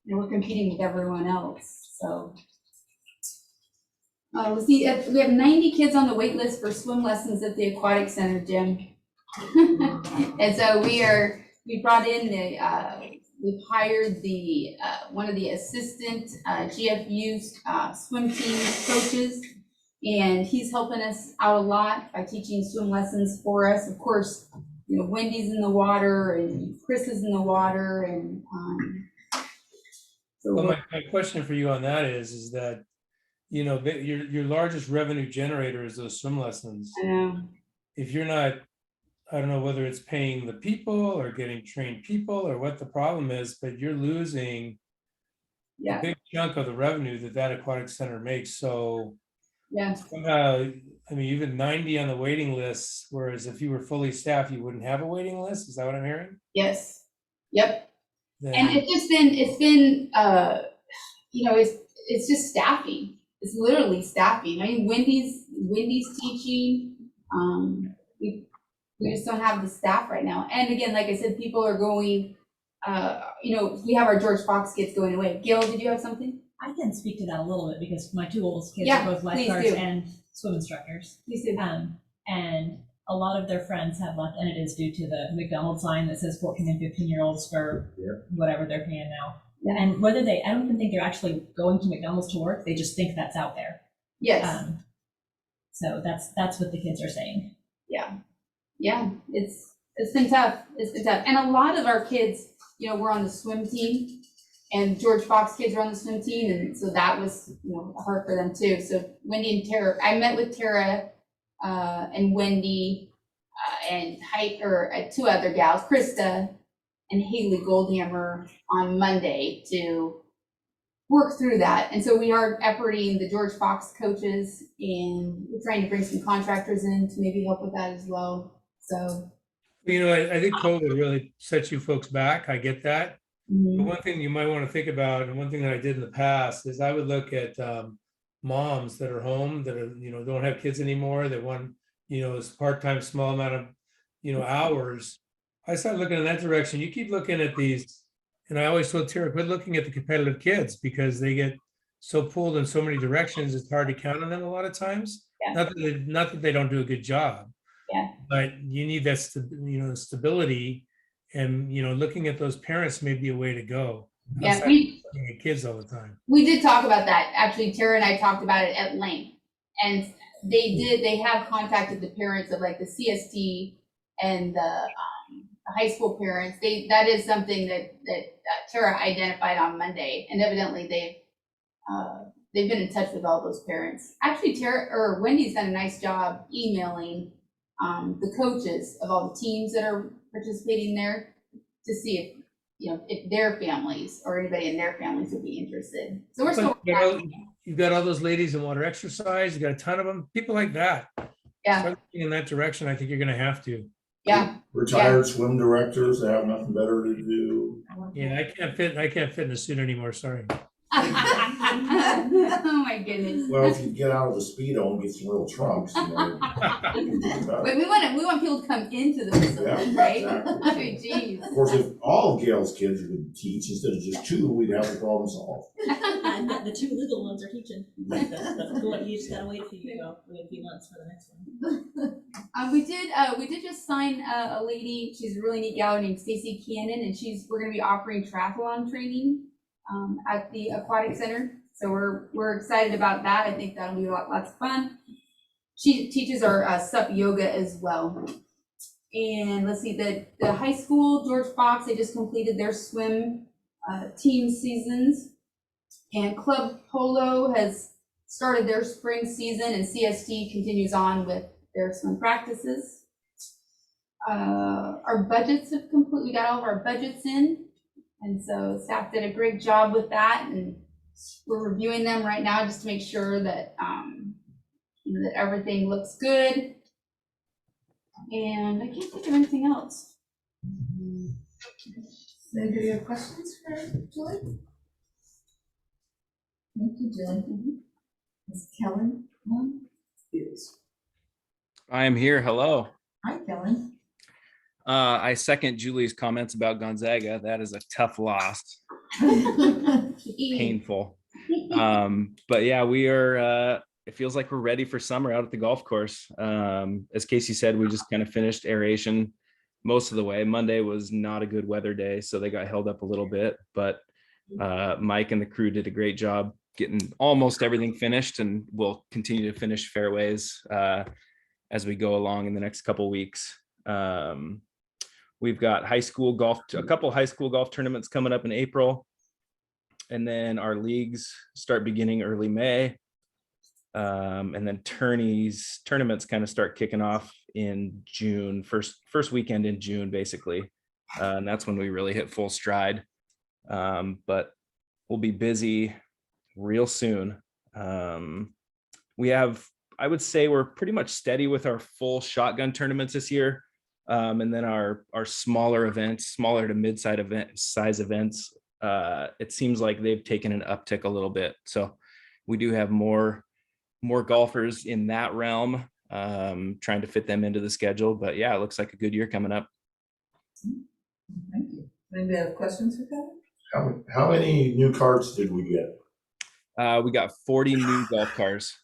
Speaker 10: we're competing with everyone else. So let's see, we have 90 kids on the wait list for swim lessons at the aquatic center, Jim. And so we brought in we've hired the one of the assistant GFU swim team coaches, and he's helping us out a lot by teaching swim lessons for us. Of course, Wendy's in the water and Chris is in the water, and so
Speaker 5: Well, my question for you on that is that, your largest revenue generator is those swim lessons.
Speaker 10: I know.
Speaker 5: If you're not, I don't know whether it's paying the people or getting trained people or what the problem is, but you're losing a big chunk of the revenue that aquatic center makes. So somehow, even 90 on the waiting list, whereas if you were fully staffed, you wouldn't have a waiting list. Is that what I'm hearing?
Speaker 10: Yes. Yep.
Speaker 5: Then,
Speaker 10: And it's been it's just staffing. It's literally staffing. Wendy's teaching. We just don't have the staff right now. And again, like I said, people are going, we have our George Fox kids going away. Gail, did you have something?
Speaker 4: I can speak to that a little bit because my two oldest kids
Speaker 10: Yeah,
Speaker 4: are both
Speaker 10: please
Speaker 4: lifeguards
Speaker 10: do.
Speaker 4: and swim instructors.
Speaker 10: Please do.
Speaker 4: And a lot of their friends have left, and it is due to the McDonald's sign that says 14 and 15-year-olds for whatever they're paying now.
Speaker 10: Yeah.
Speaker 4: And whether I don't even think they're actually going to McDonald's to work, they just think that's out there.
Speaker 10: Yes.
Speaker 4: So that's what the kids are saying.
Speaker 10: Yeah, it's been tough. It's been tough. And a lot of our kids, we're on the swim team, and George Fox kids were on the swim team, and so that was, hard for them too. So Wendy and Tara, I met with Tara and Wendy and two other gals, Krista and Haley Goldhammer, on Monday to work through that. And so we are efforting the George Fox coaches, and we're trying to bring some contractors in to maybe help with that as well. So,
Speaker 5: I think COVID really sets you folks back. I get that. But one thing you might want to think about, and one thing that I did in the past, is I would look at moms that are home that are, don't have kids anymore, that want, this part-time small amount of, hours. I started looking in that direction. You keep looking at these, and I always told Tara, quit looking at the competitive kids because they get so pulled in so many directions. It's hard to count on them a lot of times.
Speaker 10: Yeah.
Speaker 5: Not that they don't do a good job.
Speaker 10: Yeah.
Speaker 5: But you need that, stability, and looking at those parents may be a way to go.
Speaker 10: Yeah,
Speaker 5: Looking at kids all the time.
Speaker 10: we did talk about that. Actually, Tara and I talked about it at length, and they have contacted the parents of like the CST and the high school parents. That is something that Tara identified on Monday, and evidently they've been in touch with all those parents. Actually, Wendy's done a nice job emailing the coaches of all the teams that are participating there to see if their families or anybody in their families would be interested. So we're still.
Speaker 5: You've got all those ladies in water exercise. You got a ton of them. People like that.
Speaker 10: Yeah.
Speaker 5: Start looking in that direction. I think you're going to have to.
Speaker 10: Yeah.
Speaker 9: Retired swim directors that have nothing better to do.
Speaker 5: Yeah, I can't fit in a suit anymore. Sorry.
Speaker 10: Oh my goodness.
Speaker 9: Well, if you get out of the Speedo and get some real trunks, you know.
Speaker 10: But we want people to come into the facility,
Speaker 9: Yeah,
Speaker 10: right?
Speaker 9: exactly.
Speaker 10: I mean, geez.
Speaker 9: Of course, if all of Gail's kids would teach instead of just two, we'd have the problem solved.
Speaker 4: And the two little ones are teaching. You just gotta wait a few months for the next one.
Speaker 10: We did just sign a lady. She's a really neat gal named Stacy Cannon, and we're going to be offering triathlon training at the aquatic center. So we're excited about that. I think that'll be lots of fun. She teaches our SUP yoga as well. And let's see, the high school, George Fox, they just completed their swim team seasons. And Club Polo has started their spring season, and CST continues on with their swim practices. Our budgets have complete. We got all of our budgets in, and so staff did a great job with that, and we're reviewing them right now just to make sure that that everything looks good. And I can't think of anything else.
Speaker 1: Does anybody have questions for Julie? Thank you, Julie. Is Kellen on? Yes.
Speaker 12: I am here. Hello.
Speaker 1: Hi, Kellen.
Speaker 12: I second Julie's comments about Gonzaga. That is a tough loss. Painful. But yeah, we are, it feels like we're ready for summer out at the golf course. As Casey said, we just kind of finished aeration most of the way. Monday was not a good weather day, so they got held up a little bit, but Mike and the crew did a great job getting almost everything finished, and we'll continue to finish fairways as we go along in the next couple weeks. We've got high school golf, a couple high school golf tournaments coming up in April, and then our leagues start beginning early May. And then tournaments kind of start kicking off in June, first weekend in June, basically. And that's when we really hit full stride. But we'll be busy real soon. We have, I would say we're pretty much steady with our full shotgun tournaments this year. And then our smaller events, smaller to mid-size events, it seems like they've taken an uptick a little bit. So we do have more golfers in that realm, trying to fit them into the schedule. But yeah, it looks like a good year coming up.
Speaker 1: Thank you. Anybody have questions for Kevin?
Speaker 9: How many new carts did we get?
Speaker 12: We got 40 new golf cars.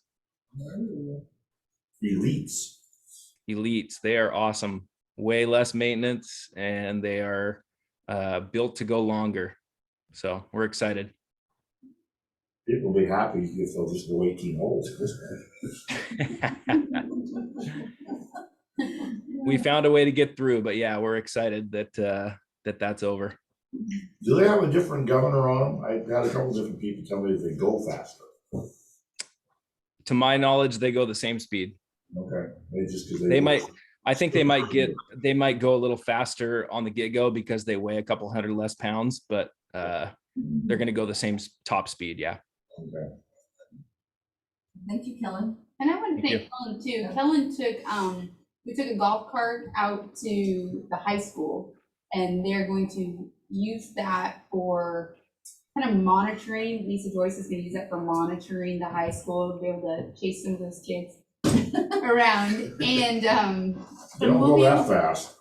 Speaker 12: Elites. They are awesome. Way less maintenance, and they are built to go longer. So we're excited.
Speaker 9: People will be happy if they'll just go 18 holes.
Speaker 12: We found a way to get through, but yeah, we're excited that that's over.
Speaker 9: Do they have a different governor on them? I've had a couple different people tell me that they go faster.
Speaker 12: To my knowledge, they go the same speed.
Speaker 9: Okay,
Speaker 12: I think they might go a little faster on the get-go because they weigh a couple hundred less pounds, but they're going to go the same top speed. Yeah.
Speaker 9: Okay.
Speaker 1: Thank you, Kellen.
Speaker 10: And I want to thank Kellen too. Kellen took, we took a golf cart out to the high school, and they're going to use that for kind of monitoring. Lisa Joyce is going to use that for monitoring the high school, to be able to chase some of those kids around. And
Speaker 9: Don't go that fast.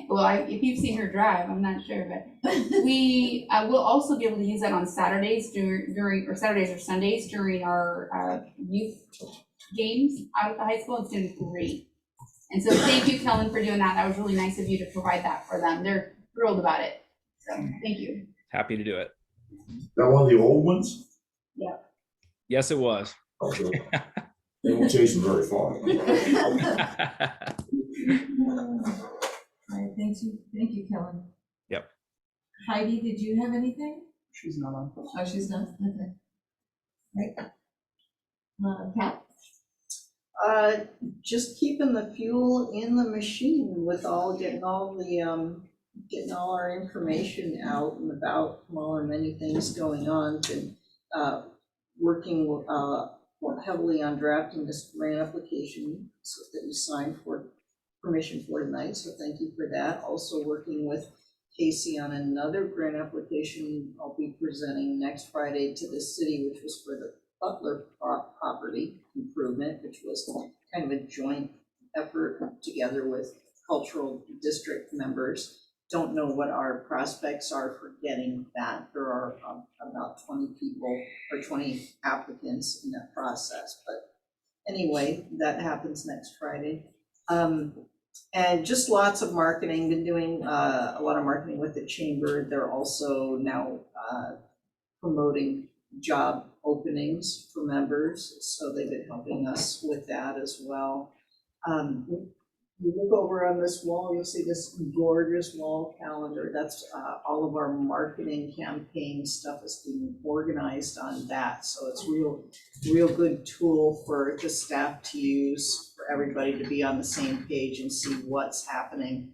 Speaker 10: well, if you've seen her drive, I'm not sure, but we will also be able to use that on Saturdays during Saturdays or Sundays during our youth games out at the high school. It's going to be great. And so thank you, Kellen, for doing that. That was really nice of you to provide that for them. They're thrilled about it. So thank you.
Speaker 12: Happy to do it.
Speaker 9: That one of the old ones?
Speaker 10: Yeah.
Speaker 12: Yes, it was.
Speaker 9: Okay. They won't chase them very far.
Speaker 1: All right, thank you, Kellen.
Speaker 12: Yep.
Speaker 1: Heidi, did you have anything?
Speaker 3: She's not on.
Speaker 1: Oh, she's not, okay. Right. Pat?
Speaker 3: Just keeping the fuel in the machine with getting all our information out and about all our many things going on. Been working heavily on drafting this grant application that you signed for permission for tonight, so thank you for that. Also working with Casey on another grant application I'll be presenting next Friday to the city, which was for the Butler property improvement, which was kind of a joint effort together with cultural district members. Don't know what our prospects are for getting that. There are about 20 people or 20 applicants in that process. But anyway, that happens next Friday. And just lots of marketing. Been doing a lot of marketing with the chamber. They're also now promoting job openings for members. So they've been helping us with that as well. You look over on this wall, you'll see this gorgeous wall calendar. That's all of our marketing campaign stuff is being organized on that. So it's real good tool for the staff to use, for everybody to be on the same page and see what's happening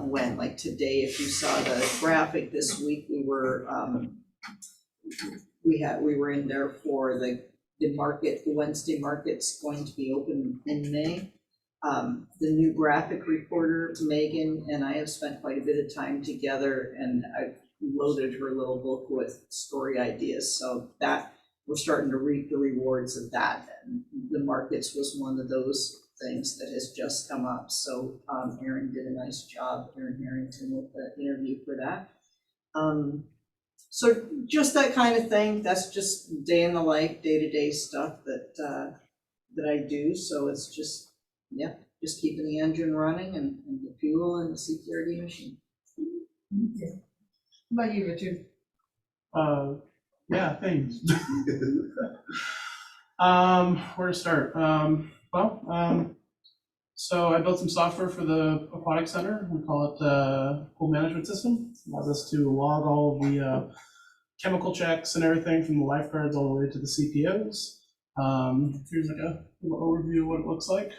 Speaker 3: when. Like today, if you saw the graphic this week, we were in there for the the Wednesday market's going to be open in May. The new graphic reporter, Megan, and I have spent quite a bit of time together, and I've loaded her little book with story ideas, so that we're starting to reap the rewards of that. And the markets was one of those things that has just come up, so Erin did a nice job, Erin Harrington, with the interview for that. So just that kind of thing, that's just day in the life, day-to-day stuff that I do, so it's just, yeah, just keeping the engine running and the fuel and the CPRD machine.
Speaker 1: Okay. How about you, Richard?
Speaker 13: Yeah, thanks. Where to start? So I built some software for the aquatic center. We call it pool management system. It allows us to log all of the chemical checks and everything from the lifeguards all the way to the CPOs. Here's like a little overview of what it looks like.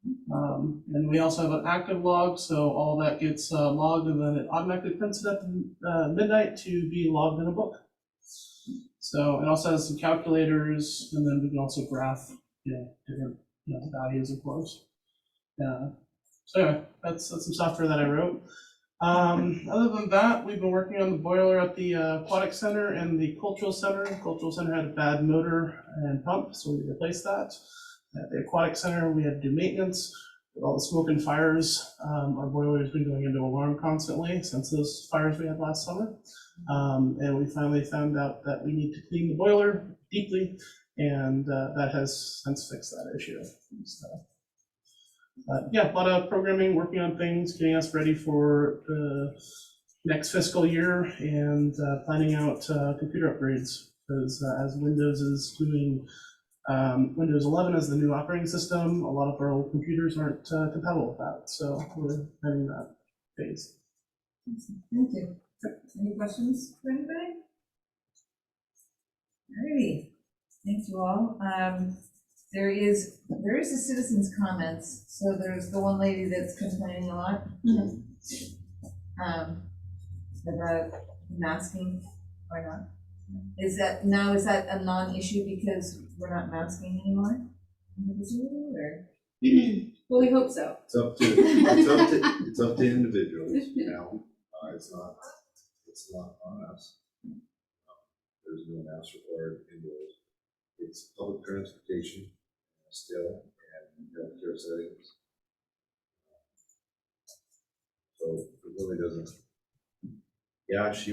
Speaker 13: And we also have an active log, so all that gets logged, and then it automatically prints it up at midnight to be logged in a book. So it also has some calculators, and then we can also graph, different values, of course. So anyway, that's some software that I wrote. Other than that, we've been working on the boiler at the aquatic center and the cultural center. The cultural center had a bad motor and pump, so we replaced that. At the aquatic center, we had to do maintenance. With all the smoke and fires, our boiler has been going into alarm constantly since those fires we had last summer. And we finally found out that we need to clean the boiler deeply, and that has since fixed that issue. So, yeah, a lot of programming, working on things, getting us ready for the next fiscal year, and planning out computer upgrades, because as Windows is doing Windows 11 as the new operating system, a lot of our old computers aren't compatible with that, so we're having that phase.
Speaker 1: Thank you. Any questions for anybody? Alrighty, thank you all. There is a citizen's comments, so there's the one lady that's complaining a lot. About masking or not. Is that a non-issue because we're not masking anymore? Or?
Speaker 10: Well, we hope so.
Speaker 11: It's up to individuals now. It's not on us. There's no mask required indoors. It's public transportation still, and healthcare settings. So it really doesn't. Yeah, she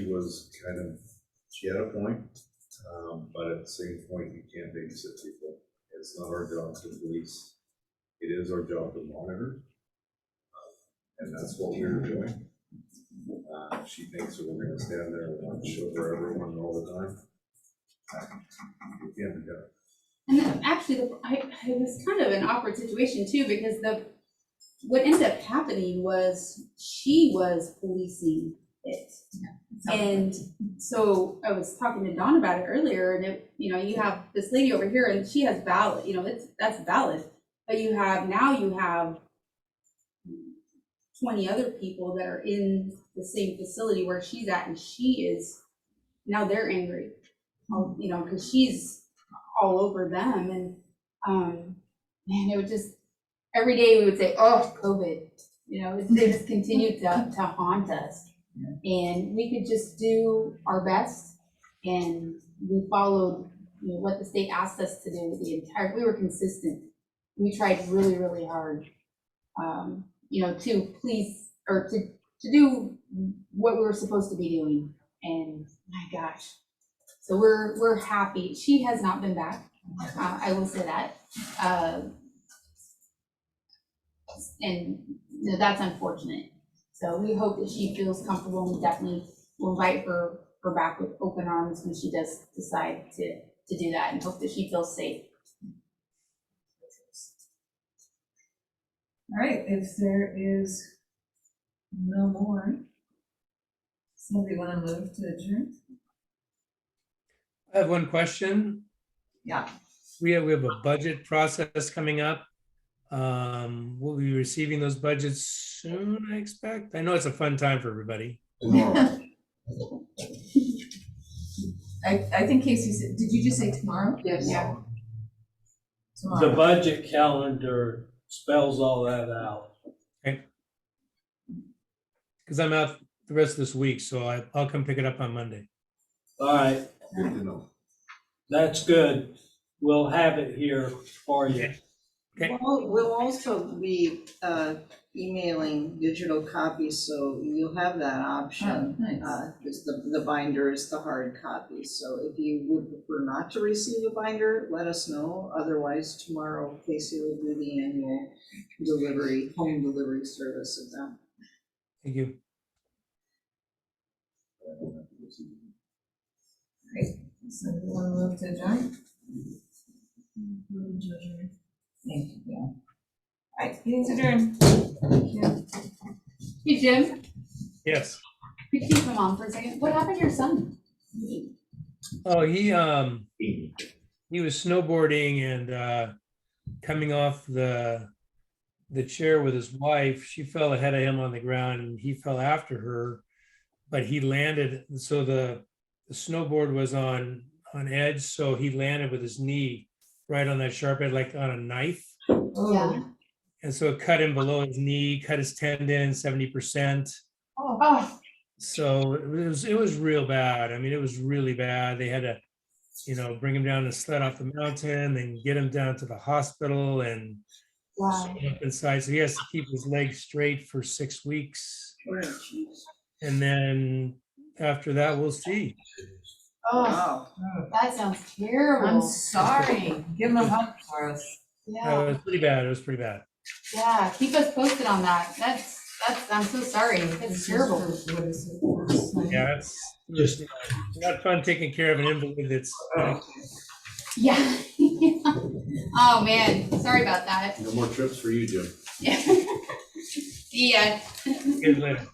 Speaker 11: had a point, but at the same point, you can't babysit people. It's not our job to police. It is our job to monitor, and that's what we're doing. She thinks that we're going to stand there and watch over everyone all the time. You can't do that.
Speaker 10: And actually, it was kind of an awkward situation too, because what ended up happening was she was policing it. And so I was talking to Dawn about it earlier, and you have this lady over here, and she has valid, that's valid, but you have 20 other people that are in the same facility where she's at, and now they're angry, because she's all over them, and it would just, every day we would say, oh, COVID, they just continued to haunt us. And we could just do our best, and we followed what the state asked us to do. We were consistent. We tried really, really hard, to please, or to do what we were supposed to be doing. And my gosh, so we're happy. She has not been back. I will say that, and that's unfortunate. So we hope that she feels comfortable, and we definitely will invite her back with open arms when she does decide to do that, and hope that she feels safe.
Speaker 1: All right, if there is no more, somebody want to move to adjourn?
Speaker 5: I have one question.
Speaker 1: Yeah.
Speaker 5: We have a budget process coming up. We'll be receiving those budgets soon, I expect. I know it's a fun time for everybody.
Speaker 1: I think Casey said, did you just say tomorrow?
Speaker 3: Yes.
Speaker 1: Yeah. tomorrow.
Speaker 2: The budget calendar spells all that out.
Speaker 5: Because I'm out the rest of this week, so I'll come pick it up on Monday.
Speaker 2: All right,
Speaker 7: Good to know.
Speaker 2: that's good. We'll have it here for you.
Speaker 5: Okay.
Speaker 3: We'll also be emailing digital copies, so you'll have that option.
Speaker 1: Oh, nice.
Speaker 3: Because the binder is the hard copy, so if you would prefer not to receive a binder, let us know. Otherwise, tomorrow Casey will do the annual delivery, home delivery service of them.
Speaker 5: Thank you.
Speaker 1: So we want to move to adjourn? Thank you, Bill. All right, meeting's adjourned. Thank you.
Speaker 10: Hey, Jim,
Speaker 5: Yes.
Speaker 10: could you keep him on for a second? What happened to your son?
Speaker 5: Oh, he was snowboarding and coming off the chair with his wife. She fell ahead of him on the ground and he fell after her, but he landed. So the snowboard was on edge, so he landed with his knee right on that sharp edge, like on a knife.
Speaker 10: Yeah.
Speaker 5: And so it cut him below his knee, cut his tendon 70%.
Speaker 10: Oh,
Speaker 5: So it was real bad. I mean, it was really bad. They had to, bring him down and sled off the mountain and get him down to the hospital and
Speaker 10: wow.
Speaker 5: sew up inside. So he has to keep his legs straight for 6 weeks.
Speaker 3: Oh, jeez.
Speaker 5: And then after that, we'll see.
Speaker 10: Oh,
Speaker 3: Wow.
Speaker 10: that sounds terrible.
Speaker 1: I'm sorry. Give him a hug for us.
Speaker 5: It
Speaker 10: Yeah,
Speaker 5: was pretty bad. It was pretty bad.
Speaker 10: yeah, keep us posted on that. That's, I'm so sorry. It's terrible.
Speaker 1: What is it?
Speaker 5: Yeah, it's just not fun taking care of an invalid that's.
Speaker 10: Yeah. Oh, man, sorry about that.
Speaker 11: No more trips for you, Jim.
Speaker 10: See ya.
Speaker 5: Good later.